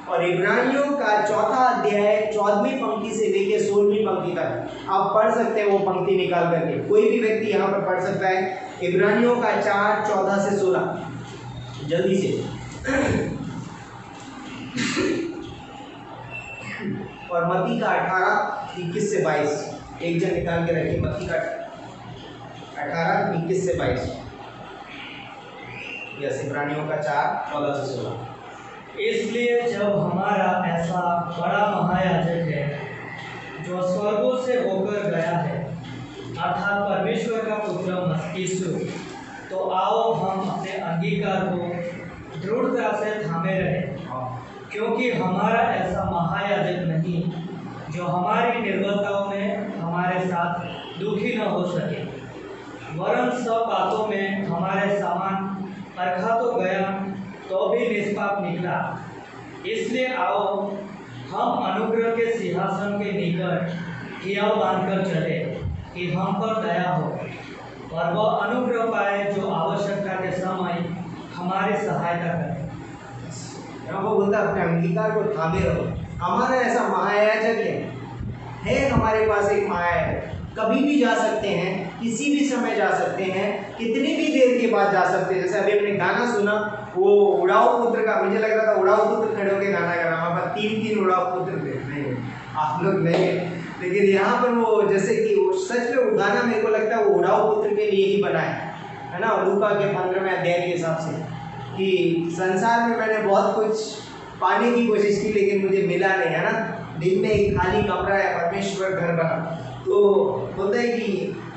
Speaker 1: और इब्रानियों का 4 अध्याय 14वीं पंक्ति से लेकर 16वीं पंक्ति तक आप पढ़ सकते हैं। वो पंक्ति निकाल करके कोई भी व्यक्ति यहाँ पर पढ़ सकता है। इब्रानियों का 4:14 से 16 जल्दी से। और मत्ती का 18:21 से 22 एक जन निकाल के रखिए। मत्ती का 18:21 से 22। यस, इब्रानियों का 4:14-16।
Speaker 2: इसलिए जब हमारा ऐसा बड़ा महायाजक है जो स्वर्गों से होकर गया है, अर्थात परमेश्वर का पुत्र मसीह यीशु, तो आओ हम अपने अंगीकार को दृढ़ता से थामे रहें, क्योंकि हमारा ऐसा महायाजक नहीं जो हमारी निर्बलताओं में हमारे साथ दुखी न हो सके, वरन सब बातों में हमारे समान परखा तो गया तो भी निष्पाप निकला। इसलिए आओ हम अनुग्रह के सिंहासन के निकट हियाव बांधकर चले कि हम पर दया हो और वह अनुग्रह पाए जो आवश्यकता के समय हमारी सहायता करे।
Speaker 1: यहाँ वो बोलता है अपने अंगीकार को थामे रहो। हमारा ऐसा महायाजक है हमारे पास एक महायाजक, कभी भी जा सकते हैं, किसी भी समय जा सकते हैं, कितनी भी देर के बाद जा सकते हैं। जैसे अभी हमने गाना सुना, वो उड़ाऊ पुत्र का, मुझे लग रहा था उड़ाऊ पुत्र खड़े होकर गाना गा रहा, वहाँ पर 3 उड़ाऊ पुत्र थे। नहीं, आप लोग नहीं, लेकिन यहाँ पर वो जैसे कि वो सच में वो गाना मेरे को लगता है वो उड़ाऊ पुत्र के लिए ही बना है ना, लूका के 15वें अध्याय के हिसाब से, कि संसार में मैंने बहुत कुछ पाने की कोशिश की लेकिन मुझे मिला नहीं, है ना। दिन में एक खाली कमरा है, परमेश्वर घर बना। तो बोलता है कि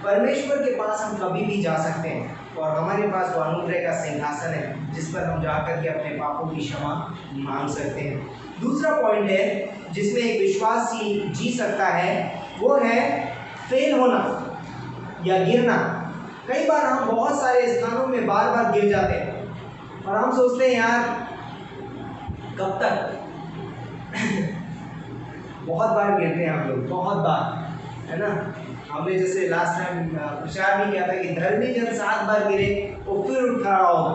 Speaker 1: परमेश्वर के पास हम कभी भी जा सकते हैं और हमारे पास वो अनुग्रह का सिंहासन है जिस पर हम जाकर के अपने पापों की क्षमा मांग सकते हैं। दूसरा पॉइंट है जिसमें एक विश्वासी जी सकता है, वो है फेल होना या गिरना। कई बार हम बहुत सारे स्थानों में बार बार गिर जाते हैं और हम सोचते हैं यार कब तक बहुत बार गिरते हैं हम लोग, बहुत बार, है ना। हमने जैसे लास्ट टाइम प्रचार भी किया था कि धर्मी जन 7 बार गिरे वो फिर उठ खड़ा होगा।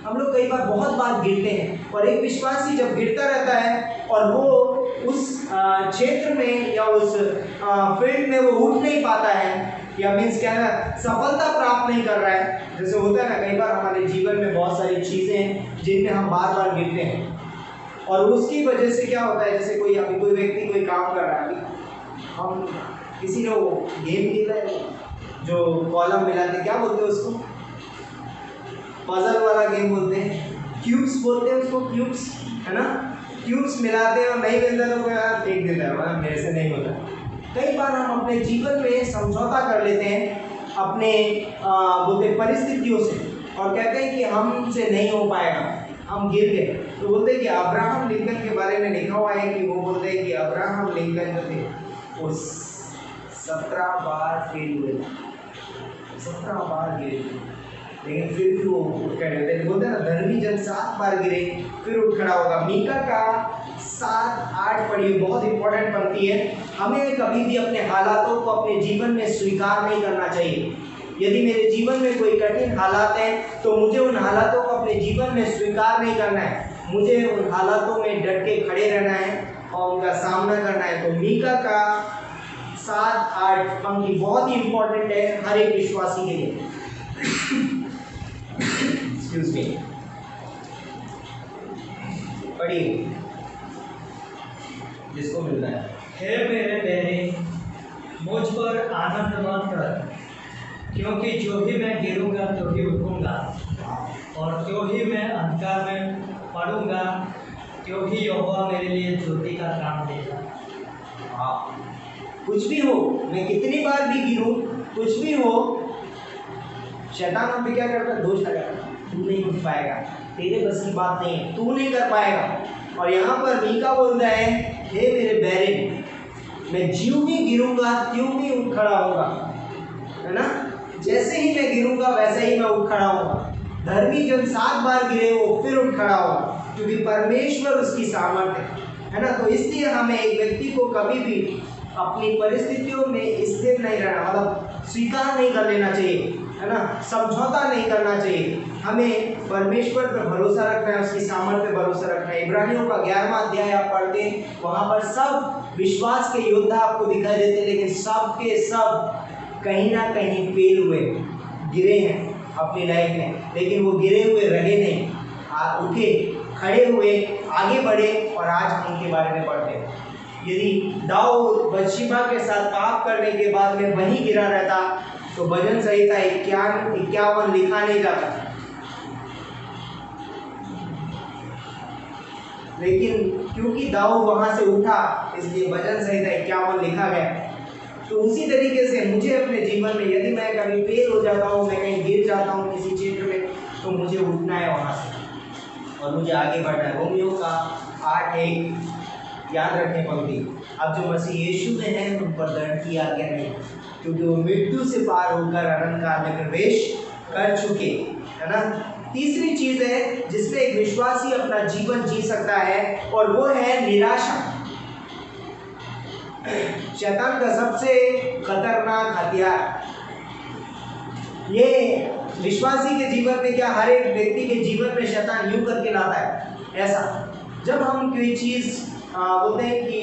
Speaker 1: हम लोग कई बार बहुत बार गिरते हैं और एक विश्वासी जब गिरता रहता है और वो उस क्षेत्र में या उस फील्ड में वो उठ नहीं पाता है या मीन्स क्या है, सफलता प्राप्त नहीं कर रहा है। जैसे होता है ना, कई बार हमारे जीवन में बहुत सारी चीज़ें हैं जिनमें हम बार बार गिरते हैं और उसकी वजह से क्या होता है, जैसे कोई व्यक्ति कोई काम कर रहा है, अभी हम किसी ने वो गेम खेला है जो कॉलम मिलाते, क्या बोलते हैं उसको, पजल वाला गेम बोलते हैं, क्यूब्स बोलते हैं उसको, क्यूब्स, है ना। क्यूब्स मिलाते हैं और नहीं मिलता तो यार फेंक देता है, मतलब मेरे से नहीं होता। कई बार हम अपने जीवन में समझौता कर लेते हैं अपने बोलते परिस्थितियों से और कहते हैं कि हमसे नहीं हो पाएगा, हम गिर गए। तो बोलते हैं कि अब्राहम लिंकन के बारे में लिखा हुआ है कि वो बोलते हैं कि अब्राहम लिंकन जो थे वो 17 बार फेल हुए, 17 बार गिरे, लेकिन फिर भी वो उठ खड़े होते हैं। बोलते हैं ना, धर्मी जन 7 बार गिरे फिर उठ खड़ा होगा। मीका का 7-8 पढ़िए, बहुत इंपॉर्टेंट पंक्ति है। हमें कभी भी अपने हालातों को अपने जीवन में स्वीकार नहीं करना चाहिए। यदि मेरे जीवन में कोई कठिन हालात हैं तो मुझे उन हालातों को अपने जीवन में स्वीकार नहीं करना है, मुझे उन हालातों में डट के खड़े रहना है और उनका सामना करना है। तो मीका का 7-8 पंक्ति बहुत ही इंपॉर्टेंट है हर एक विश्वासी के लिए। एक्सक्यूज मी, पढ़िए जिसको मिलना है।
Speaker 2: हे मेरे प्यारे, मुझ पर आनंद मत कर, क्योंकि जो ही मैं गिरूंगा तो ही उठूंगा और जो ही मैं अंधकार में पड़ूंगा तो ही यहोवा मेरे लिए ज्योति का काम देगा।
Speaker 1: कुछ भी हो, मैं कितनी बार भी गिरूं, कुछ भी हो, शैतान हम पे क्या करता है, दोष लगाता, तू नहीं उठ पाएगा, तेरे बस की बात नहीं है, तू नहीं कर पाएगा। और यहाँ पर मीका बोलता है, हे मेरे बैरे, मैं ज्यों ही गिरूंगा त्यों ही उठ खड़ा होगा, है ना। जैसे ही मैं गिरूंगा वैसे ही मैं उठ खड़ा होगा। धर्मी जन 7 बार गिरे वो फिर उठ खड़ा होगा, क्योंकि परमेश्वर उसकी सामर्थ्य है ना। तो इसलिए हमें एक व्यक्ति को कभी भी अपनी परिस्थितियों में स्थिर नहीं रहना, मतलब स्वीकार नहीं कर लेना चाहिए, है ना, समझौता नहीं करना चाहिए। हमें परमेश्वर पर भरोसा रखना है, उसकी सामर्थ्य पर भरोसा रखना है। इब्रानियों का 11वां अध्याय आप पढ़ते हैं, वहाँ पर सब विश्वास के योद्धा आपको दिखाई देते हैं, लेकिन सब के सब कहीं ना कहीं फेल हुए, गिरे हैं अपनी लाइफ में, लेकिन वो गिरे हुए रहे नहीं, उठे, खड़े हुए, आगे बढ़े और आज हम उनके बारे में पढ़ते हैं। यदि दाऊद बत्शेबा के साथ पाप करने के बाद में वहीं गिरा रहता तो भजन संहिता 51 लिखा नहीं जाता, लेकिन क्योंकि दाऊद वहाँ से उठा इसलिए भजन संहिता 51 लिखा गया। तो उसी तरीके से मुझे अपने जीवन में यदि मैं कभी फेल हो जाता हूँ, मैं कहीं गिर जाता हूँ किसी क्षेत्र में, तो मुझे उठना है वहाँ से और मुझे आगे बढ़ना है। रोमियो का 8:1 याद रखें पंक्ति, अब जो मसीह यीशु में है उन पर दंड की आज्ञा नहीं, क्योंकि वो मृत्यु से पार होकर अनंत काल में प्रवेश कर चुके, है ना। तीसरी चीज है जिसमें एक विश्वासी अपना जीवन जी सकता है और वो है निराशा। शैतान का सबसे खतरनाक हथियार ये विश्वासी के जीवन में, क्या हर एक व्यक्ति के जीवन में शैतान यूं करके लाता है ऐसा, जब हम कोई चीज़ बोलते हैं कि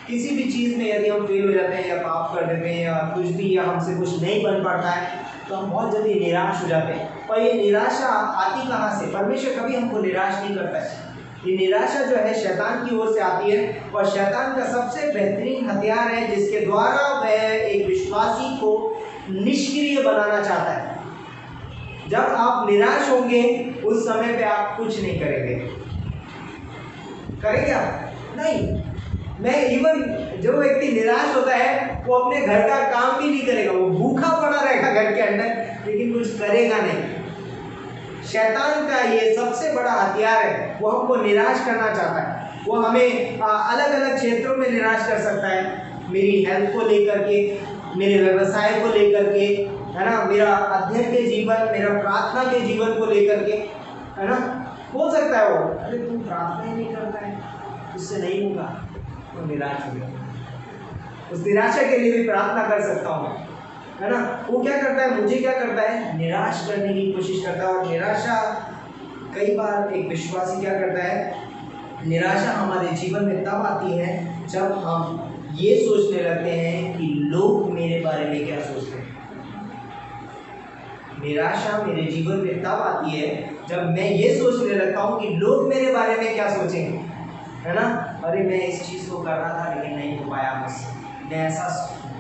Speaker 1: किसी भी चीज़ में यदि हम फेल हो जाते हैं या पाप कर देते हैं या कुछ भी, या हमसे कुछ नहीं बन पाता है, तो हम बहुत जल्दी निराश हो जाते हैं। और ये निराशा आती कहाँ से? परमेश्वर कभी हमको निराश नहीं करता है। ये निराशा जो है शैतान की ओर से आती है, और शैतान का सबसे बेहतरीन हथियार है जिसके द्वारा वह एक विश्वासी को निष्क्रिय बनाना चाहता है। जब आप निराश होंगे उस समय पे आप कुछ नहीं करेंगे। करेंगे आप? नहीं। मैं इवन जो व्यक्ति निराश होता है वो अपने घर का काम भी नहीं करेगा, वो भूखा पड़ा रहेगा घर के अंदर, लेकिन कुछ करेगा नहीं। शैतान का ये सबसे बड़ा हथियार है, वो हमको निराश करना चाहता है। वो हमें अलग अलग क्षेत्रों में निराश कर सकता है, मेरी हेल्थ को लेकर के, मेरे व्यवसाय को लेकर के, है ना, मेरा अध्ययन के जीवन, मेरा प्रार्थना के जीवन को लेकर के, है ना। हो सकता है वो, अरे तू प्रार्थना ही नहीं करता है, उससे नहीं होगा, तो निराश हो गया। उस निराशा के लिए भी प्रार्थना कर सकता हूँ मैं, है ना। वो क्या करता है, मुझे क्या करता है, निराश करने की कोशिश करता है। और निराशा कई बार एक विश्वासी क्या करता है, निराशा हमारे जीवन में तब आती है जब हम ये सोचने लगते हैं कि लोग मेरे बारे में क्या सोचते हैं। निराशा मेरे जीवन में तब आती है जब मैं ये सोचने लगता हूँ कि लोग मेरे बारे में क्या सोचेंगे, है ना। अरे मैं इस चीज़ को कर रहा था लेकिन नहीं हो पाया मुझसे, मैं ऐसा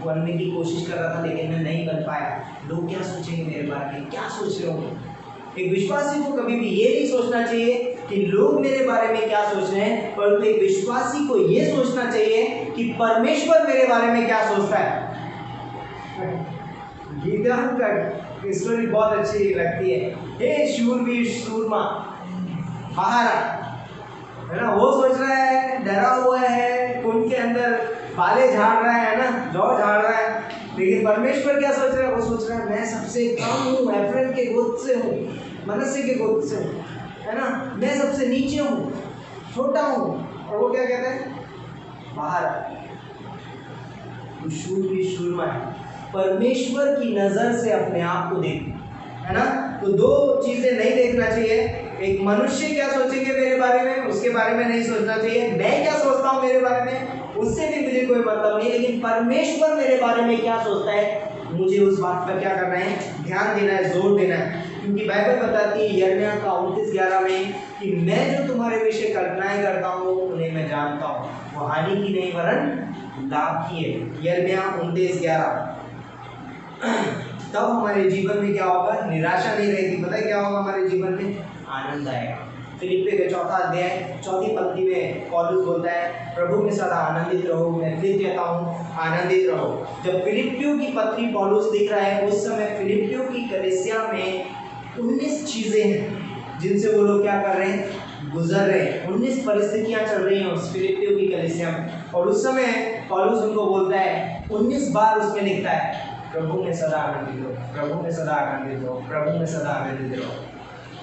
Speaker 1: बनने की कोशिश कर रहा था लेकिन मैं नहीं बन पाया, लोग क्या सोचेंगे मेरे बारे में, क्या सोच रहे होंगे। एक विश्वासी को कभी भी ये नहीं सोचना चाहिए कि लोग मेरे बारे में क्या सोच रहे हैं, परंतु एक विश्वासी को ये सोचना चाहिए कि परमेश्वर मेरे बारे में क्या सोचता है। गिदोन का स्टोरी बहुत अच्छी लगती है। हे शूरवीर सूरमा, बाहर आ, है ना। वो सोच रहा है, डरा हुआ है, कुंड के अंदर बाले झाड़ रहा है ना, जौ झाड़ रहा है, लेकिन परमेश्वर क्या सोच रहा है, वो सोच रहा है मैं सबसे कम हूँ, एफ्रेम के गोद से हूँ, मनश्शे के गोद से हूँ, है ना, मैं सबसे नीचे हूँ, छोटा हूँ। और वो क्या कहता है, बाहर तू शूरवीर सूरमा है, परमेश्वर की नज़र से अपने आप को देख, है ना। तो दो चीज़ें नहीं देखना चाहिए, एक मनुष्य क्या सोचेंगे मेरे बारे में, उसके बारे में नहीं सोचना चाहिए, मैं क्या सोचता हूँ मेरे बारे में, उससे भी मुझे कोई मतलब नहीं, लेकिन परमेश्वर मेरे बारे में क्या सोचता है, मुझे उस बात पर क्या करना है, ध्यान देना है, जोर देना है। क्योंकि बाइबल बताती है यिर्मयाह का 29:11 में कि मैं जो तुम्हारे विषय कल्पनाएं करता हूँ उन्हें मैं जानता हूँ, वो हानि की नहीं वरन लाभ की है। यिर्मयाह 29:11। तब हमारे जीवन में क्या होगा, निराशा नहीं रहेगी, पता है क्या होगा, हमारे जीवन में आनंद आएगा। फिलिप्पियों के 4 अध्याय 4 पंक्ति में पौलुस बोलता है, प्रभु में सदा आनंदित रहो, मैं फिर कहता हूँ आनंदित रहो। जब फिलिप्पियों की पत्री पौलुस लिख रहा है, उस समय फिलिप्पियों की कलीसिया में 19 चीज़ें हैं जिनसे वो लोग क्या कर रहे हैं, गुजर रहे हैं। 19 परिस्थितियाँ चल रही हैं उस फिलिप्पियों की कलीसिया में, और उस समय पौलुस उनको बोलता है, 19 बार उसमें लिखता है, प्रभु में सदा आनंदित रहो, प्रभु में सदा आनंदित रहो, प्रभु में सदा आनंदित रहो।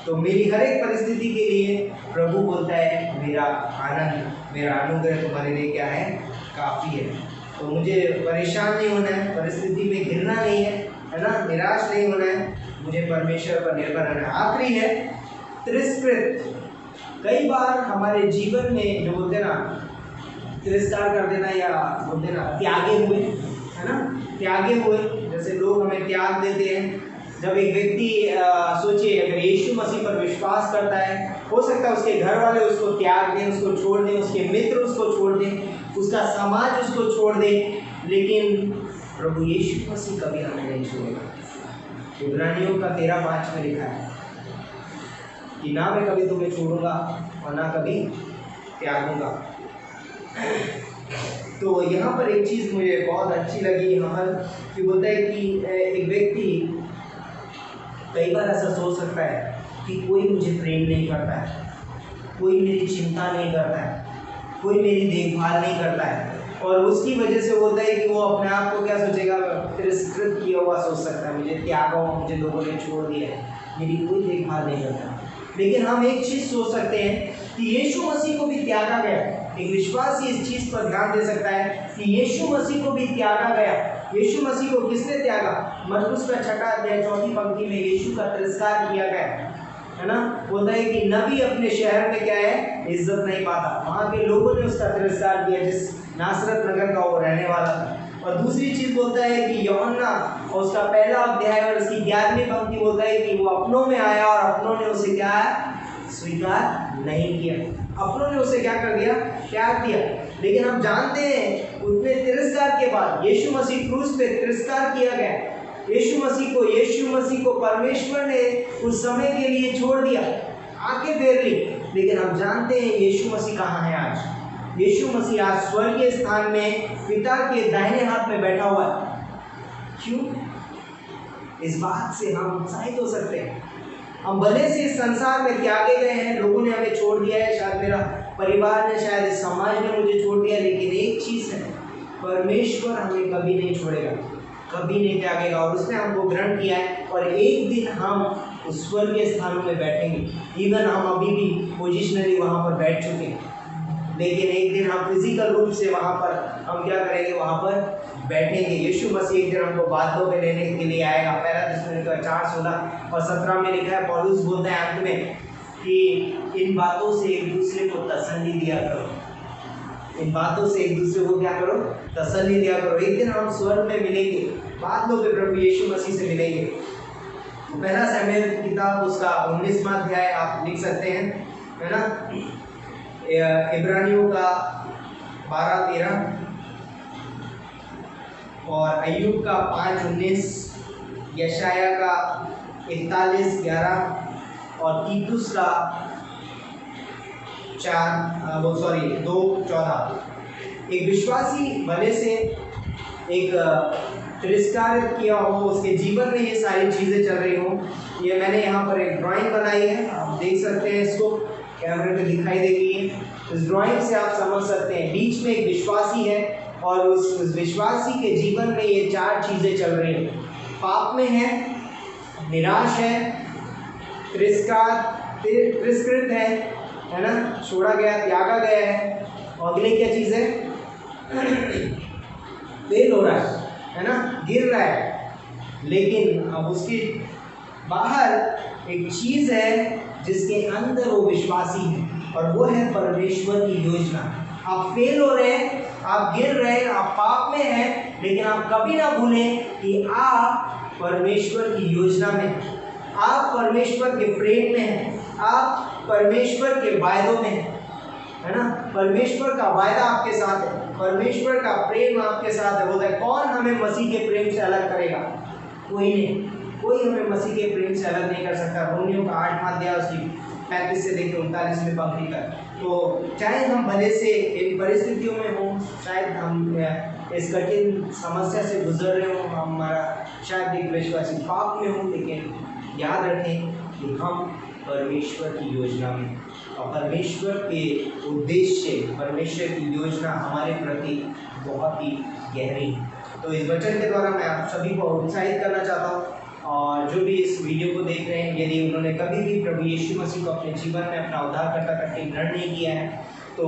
Speaker 1: तो मेरी हर एक परिस्थिति के लिए प्रभु बोलता है, मेरा आनंद, मेरा अनुग्रह तुम्हारे लिए क्या है, काफ़ी है। तो मुझे परेशान नहीं होना है, परिस्थिति में घिरना नहीं है ना, निराश नहीं होना है, मुझे परमेश्वर पर निर्भर रहना है। आखिरी है तिरस्कृत। कई बार हमारे जीवन में जो बोलते ना, तिरस्कार कर देना या बोलते ना त्यागे हुए, है ना, त्यागे हुए, जैसे लोग हमें त्याग देते हैं। जब एक व्यक्ति सोचिए अगर यीशु मसीह पर विश्वास करता है, हो सकता है उसके घर वाले उसको त्याग दें, उसको छोड़ दें, उसके मित्र उसको छोड़ दें, उसका समाज उसको छोड़ दे, लेकिन प्रभु यीशु मसीह कभी हमें नहीं छोड़ेगा। इब्रानियों का 13:5 में लिखा है, कि ना मैं कभी तुम्हें छोड़ूंगा और ना कभी त्यागूंगा। तो यहाँ पर एक चीज़ मुझे बहुत अच्छी लगी यहाँ पर कि बोलता है कि एक व्यक्ति कई बार ऐसा सोच सकता है कि कोई मुझे प्रेम नहीं करता है, कोई मेरी चिंता नहीं करता है, कोई मेरी देखभाल नहीं करता है, और उसकी वजह से होता है कि वो अपने आप को क्या सोचेगा, तिरस्कृत किया हुआ सोच सकता है, मुझे त्यागा हुआ, मुझे लोगों ने छोड़ दिया है, मेरी कोई देखभाल नहीं करता। लेकिन हम एक चीज़ सोच सकते हैं कि यीशु मसीह को भी त्यागा गया। एक विश्वासी इस चीज़ पर ध्यान दे सकता है कि यीशु मसीह को भी त्यागा गया। यीशु मसीह को किसने त्यागा? मरकुस का 6 अध्याय 4 पंक्ति में यीशु का तिरस्कार किया गया है ना। बोलता है कि नबी अपने शहर में क्या है, इज्जत नहीं पाता। वहाँ के लोगों ने उसका तिरस्कार किया जिस नासरत नगर का वो रहने वाला था। और दूसरी चीज़ बोलता है कि यूहन्ना और उसका 1 अध्याय और उसकी 11वीं पंक्ति बोलता है कि वो अपनों में आया और अपनों ने उसे क्या स्वीकार नहीं किया। अपनों ने उसे क्या कर दिया, त्याग दिया। लेकिन हम जानते हैं उतने तिरस्कार के बाद यीशु मसीह क्रूस पे तिरस्कार किया गया। यीशु मसीह को परमेश्वर ने उस समय के लिए छोड़ दिया, आंखें फेर ली। लेकिन हम जानते हैं यीशु मसीह कहाँ है आज। यीशु मसीह आज स्वर्गीय स्थान में पिता के दाहिने हाथ में बैठा हुआ है। क्यों? इस बात से हम उत्साहित हो सकते हैं। हम भले से इस संसार में त्यागे गए हैं, लोगों ने हमें छोड़ दिया है, शायद मेरा परिवार ने, शायद इस समाज ने मुझे छोड़ दिया, लेकिन एक चीज़ है, परमेश्वर हमें कभी नहीं छोड़ेगा, कभी नहीं त्यागेगा। और उसने हमको ग्रहण किया है और एक दिन हम उस स्वर्गीय स्थानों में बैठेंगे। इवन हम अभी भी पोजिशनली वहाँ पर बैठ चुके हैं, लेकिन एक दिन हम फिजिकल रूप से वहाँ पर हम क्या करेंगे, वहाँ पर बैठेंगे। यीशु मसीह एक दिन हमको बातों में लेने के लिए आएगा। 1 थिस्सलुनीके 4:16 और 17 में लिखा है, पौलुस बोलता है अंत में कि इन बातों से एक दूसरे को तसल्ली दिया करो। इन बातों से एक दूसरे को क्या करो, तसल्ली दिया करो। एक दिन हम स्वर्ग में मिलेंगे, बादलों पे प्रभु यीशु मसीह से मिलेंगे। 1 शमूएल की किताब उसका 19वां अध्याय आप लिख सकते हैं, है ना। इब्रानियों का 12-13 और अय्यूब का 5:19, यशाया का 41:11 और तीतुस का 2:14। एक विश्वासी भले से एक तिरस्कार किया हो, उसके जीवन में ये सारी चीज़ें चल रही हो। ये मैंने यहाँ पर एक ड्राइंग बनाई है, आप देख सकते हैं, इसको कैमरे पे दिखाई देगी। इस ड्राइंग से आप समझ सकते हैं, बीच में एक विश्वासी है और उस विश्वासी के जीवन में ये 4 चीज़ें चल रही हैं। पाप में है, निराश है, तिरस्कृत है ना, छोड़ा गया, त्यागा गया है, और अगले क्या चीज़ है, फेल हो रहा है ना, गिर रहा है। लेकिन अब उसके बाहर एक चीज़ है जिसके अंदर वो विश्वासी है, और वो है परमेश्वर की योजना। आप फेल हो रहे हैं, आप गिर रहे हैं, आप पाप में हैं, लेकिन आप कभी ना भूलें कि आप परमेश्वर की योजना में, आप परमेश्वर के प्रेम में हैं, आप परमेश्वर के वायदों में हैं, है ना। परमेश्वर का वायदा आपके साथ है, परमेश्वर का प्रेम आपके साथ है। बोलता है कौन हमें मसीह के प्रेम से अलग करेगा? कोई नहीं, कोई हमें मसीह के प्रेम से अलग नहीं कर सकता। रोमियो का 8वां अध्याय उसकी 35 से लेकर 39वें पंक्ति तक। तो चाहे हम भले से इन परिस्थितियों में हों, शायद हम इस कठिन समस्या से गुजर रहे हों, हमारा शायद एक विश्वासी पाप में हो, लेकिन याद रखें कि हम परमेश्वर की योजना में, और परमेश्वर के उद्देश्य, परमेश्वर की योजना हमारे प्रति बहुत ही गहरी है। तो इस वचन के द्वारा मैं आप सभी को उत्साहित करना चाहता हूँ, और जो भी इस वीडियो को देख रहे हैं, यदि उन्होंने कभी भी प्रभु यीशु मसीह को अपने जीवन में अपना उद्धारकर्ता करके ग्रहण नहीं किया है, तो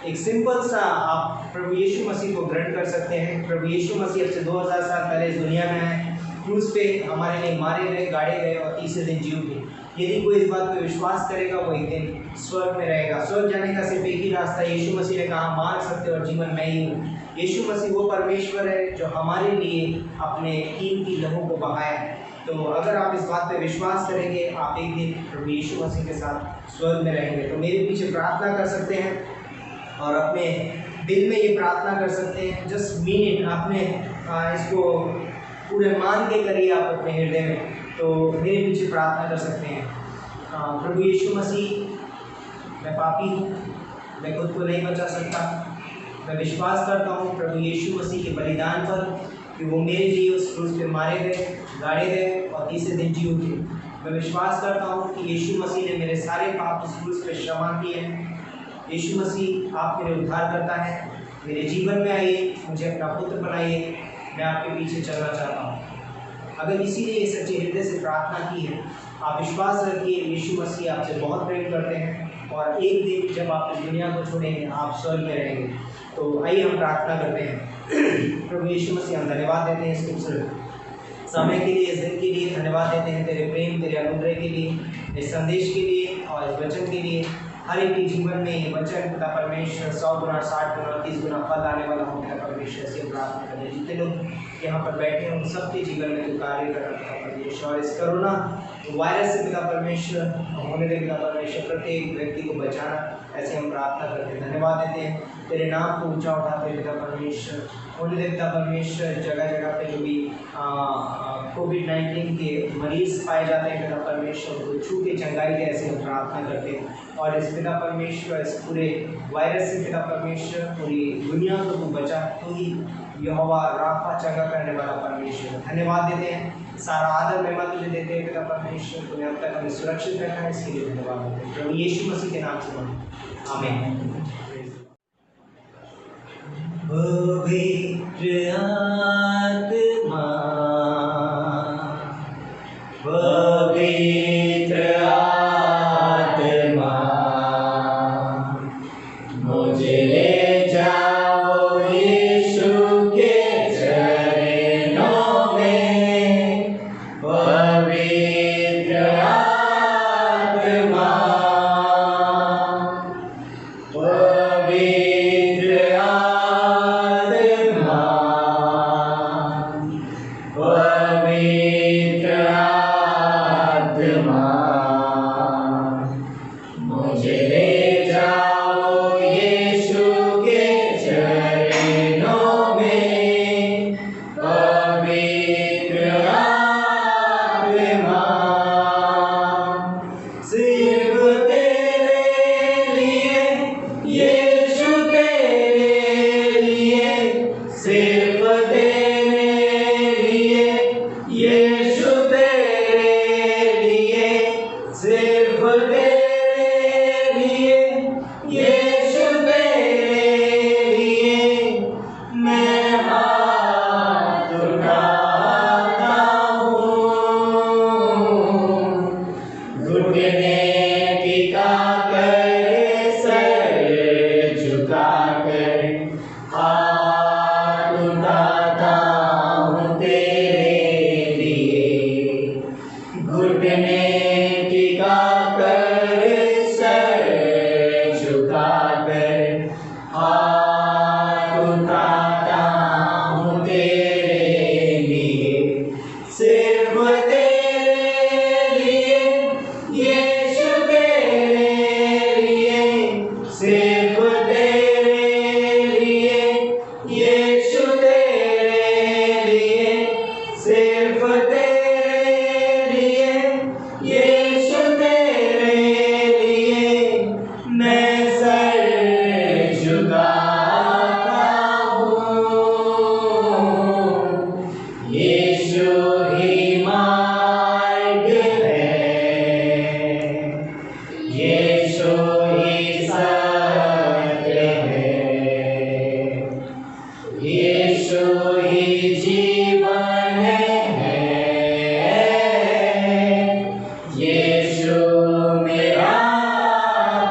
Speaker 1: एक सिंपल सा आप प्रभु यीशु मसीह को ग्रहण कर सकते हैं। प्रभु यीशु मसीह अब से 2000 साल पहले इस दुनिया में आए, क्रूस पे हमारे लिए मारे गए, गाड़े गए और तीसरे दिन जी उठे। यदि कोई इस बात पर विश्वास करेगा, वो एक दिन स्वर्ग में रहेगा। स्वर्ग जाने का सिर्फ एक ही रास्ता, यीशु मसीह ने कहा, मार्ग, सत्य और जीवन मैं ही हूँ। यीशु मसीह वो परमेश्वर है जो हमारे लिए अपने कीमती लहू को बहाया है। तो अगर आप इस बात पे विश्वास करेंगे, आप एक दिन प्रभु यीशु मसीह के साथ स्वर्ग में रहेंगे। तो मेरे पीछे प्रार्थना कर सकते हैं और अपने दिल में ये प्रार्थना कर सकते हैं। जस्ट मीन आपने इसको पूरे मान के करिए आप अपने हृदय में। तो मेरे पीछे प्रार्थना कर सकते हैं। प्रभु यीशु मसीह, मैं पापी हूँ, मैं खुद को नहीं बचा सकता। मैं विश्वास करता हूँ प्रभु यीशु मसीह के बलिदान पर कि वो मेरे लिए उस क्रूस पे मारे गए, गाड़े गए और तीसरे दिन जी उठे। मैं विश्वास करता हूँ कि यीशु मसीह ने मेरे सारे पाप उस क्रूस पे क्षमा किए हैं। यीशु मसीह आप मेरे उद्धार करता है, मेरे जीवन में आइए, मुझे अपना पुत्र बनाइए, मैं आपके पीछे चलना चाहता हूँ। अगर किसी ने ये सच्चे हृदय से प्रार्थना की है, आप विश्वास रखिए यीशु मसीह आपसे बहुत प्रेम करते हैं और एक दिन जब आप इस दुनिया को छोड़ेंगे आप स्वर्ग में रहेंगे। तो आइए हम प्रार्थना करते हैं। प्रभु यीशु मसीह, हम धन्यवाद देते हैं इस खूबसूरत समय के लिए, इस दिन के लिए धन्यवाद देते हैं, तेरे प्रेम, तेरे अनुग्रह के लिए, इस संदेश के लिए और इस वचन के लिए। हर एक के जीवन में ये वचन पिता परमेश्वर 100 गुना, 60 गुना, 30 गुना फल आने वाला हो पिता परमेश्वर से प्रार्थना करें। जितने लोग यहाँ पर बैठे हैं उन सबके जीवन में जो कार्य कर रहा पिता परमेश्वर, और इस कोरोना वायरस से पिता परमेश्वर होने दे पिता परमेश्वर, प्रत्येक व्यक्ति को बचाना, ऐसे हम प्रार्थना करते हैं। धन्यवाद देते हैं, तेरे नाम को ऊंचा उठाते हैं पिता परमेश्वर। होने दे पिता परमेश्वर, जगह जगह पे जो भी कोविड-19 के मरीज पाए जाते हैं पिता परमेश्वर, को छू के चंगाई दे, ऐसे हम प्रार्थना करते हैं। और इस पिता परमेश्वर, इस पूरे वायरस से पिता परमेश्वर पूरी दुनिया को तू बचा, तू ही यहोवा राफा चंगा करने वाला परमेश्वर। धन्यवाद देते हैं, सारा आदर महिमा तुझे देते हैं पिता परमेश्वर। तूने अब तक हमें सुरक्षित रखा है, इसके लिए धन्यवाद देते हैं प्रभु यीशु मसीह के नाम से मांगते हैं, आमीन। पवित्र आत्मा, पवित्र आत्मा, मुझे ले जाओ यीशु के चरणों में। पवित्र आत्मा, पवित्र आत्मा, पवित्र आत्मा, मुझे ले जाओ यीशु के चरणों में। पवित्र आत्मा, सिर्फ तेरे लिए यीशु, तेरे लिए, सिर्फ तेरे लिए यीशु, तेरे लिए, सिर्फ तेरे लिए यीशु, तेरे लिए मैं हाथ उठाता हूँ। घुटने टिका कर, सर झुका कर, हाथ उठाता हूँ तेरे लिए। घुटने टिका कर, सर झुका कर, हाथ उठाता हूँ तेरे लिए। सिर्फ तेरे लिए यीशु, तेरे लिए, सिर्फ तेरे लिए यीशु, तेरे लिए, सिर्फ तेरे लिए यीशु, तेरे लिए मैं सर झुकाता हूँ। यीशु ही मार्ग है, यीशु ही सत्य है, यीशु ही जीवन है, यीशु मेरा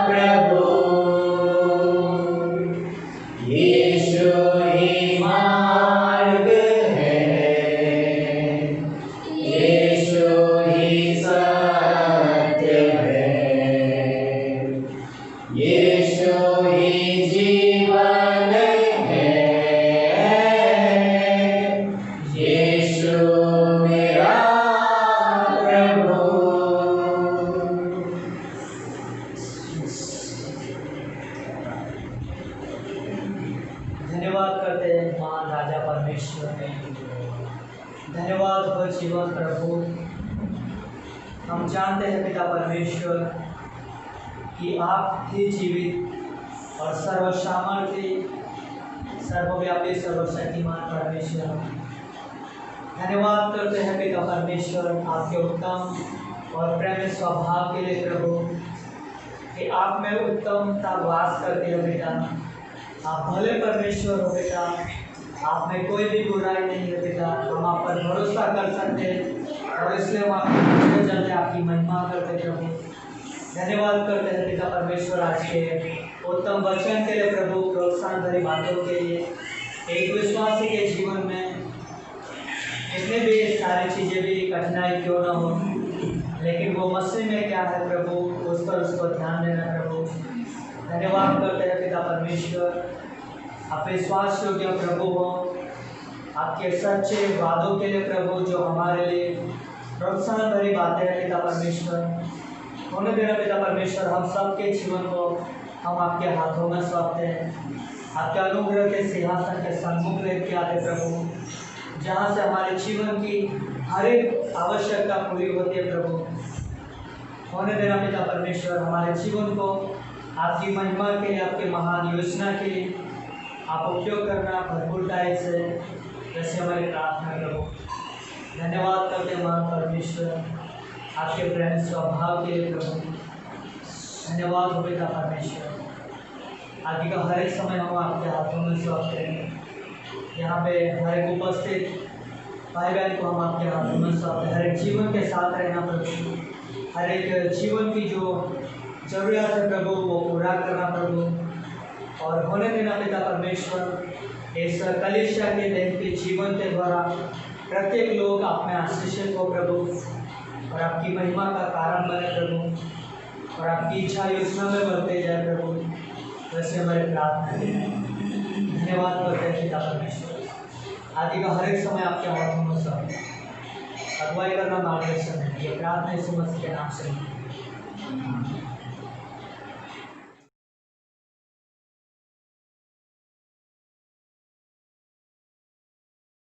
Speaker 1: प्रभु, यीशु ही मार्ग है, यीशु ही सत्य है, यीशु ही जीवन है, यीशु मेरा प्रभु।
Speaker 2: धन्यवाद करते हैं महान राजा परमेश्वर में। धन्यवाद हो जीवन प्रभु, हम जानते हैं पिता परमेश्वर कि आप ही जीवित और सर्वसामर्थ्य, सर्वव्यापी, सर्वशक्तिमान परमेश्वर। धन्यवाद करते हैं पिता परमेश्वर आपके उत्तम और प्रेम स्वभाव के लिए प्रभु, कि आप में उत्तमता वास करती है बेटा। आप भले परमेश्वर हो बेटा, आप में कोई भी बुराई नहीं है बेटा। हम आप पर भरोसा कर सकते हैं और इसलिए हम आपके चलते आपकी महिमा करते प्रभु। धन्यवाद करते हैं पिता परमेश्वर आज के उत्तम वचन के लिए प्रभु, प्रोत्साहन भरी बातों के लिए। एक विश्वासी के जीवन में इतने भी सारी चीज़ें भी कठिनाई क्यों ना हो, लेकिन वो मसीह में क्या है प्रभु, उस पर उसको ध्यान देना प्रभु। धन्यवाद करते हैं पिता परमेश्वर, आप विश्वास योग्य प्रभु हो, आपके सच्चे वादों के लिए प्रभु, जो हमारे लिए प्रोत्साहन भरी बातें हैं पिता परमेश्वर। होने देना पिता परमेश्वर, हम सबके जीवन को हम आपके हाथों में सौंपते हैं। आपके अनुग्रह के सिंहासन के सम्मुख लेके आते प्रभु, जहाँ से हमारे जीवन की हर एक आवश्यकता पूरी होती है प्रभु। होने देना पिता परमेश्वर, हमारे जीवन को आपकी महिमा के लिए, आपके महान योजना के लिए आप उपयोग करना भरपूरताई से, जैसे हमारी प्रार्थना प्रभु। धन्यवाद करते हैं महान परमेश्वर आपके प्रेम स्वभाव के लिए प्रभु। धन्यवाद हो पिता परमेश्वर, आगे का हर एक समय हम आपके हाथों में सौंपते हैं। यहाँ पे हर एक उपस्थित भाई बहन को हम आपके हाथों में सौंपते हैं। हर एक जीवन के साथ रहना प्रभु, हर एक जीवन की जो जरूरियात है प्रभु वो पूरा करना प्रभु। और होने देना पिता परमेश्वर, इस कलीसिया के दिन के जीवन के द्वारा प्रत्येक लोग आप में आशीषित हो प्रभु, और आपकी महिमा का कारण बने प्रभु, और आपकी इच्छा योजना में बढ़ते जाए प्रभु, वैसे हमारे प्रार्थना है। धन्यवाद करते हैं पिता परमेश्वर, आगे का हर एक समय आपके हाथों में सौंपते हैं। अगुवाई करना मार्गदर्शन है, ये प्रार्थना यीशु मसीह के नाम से।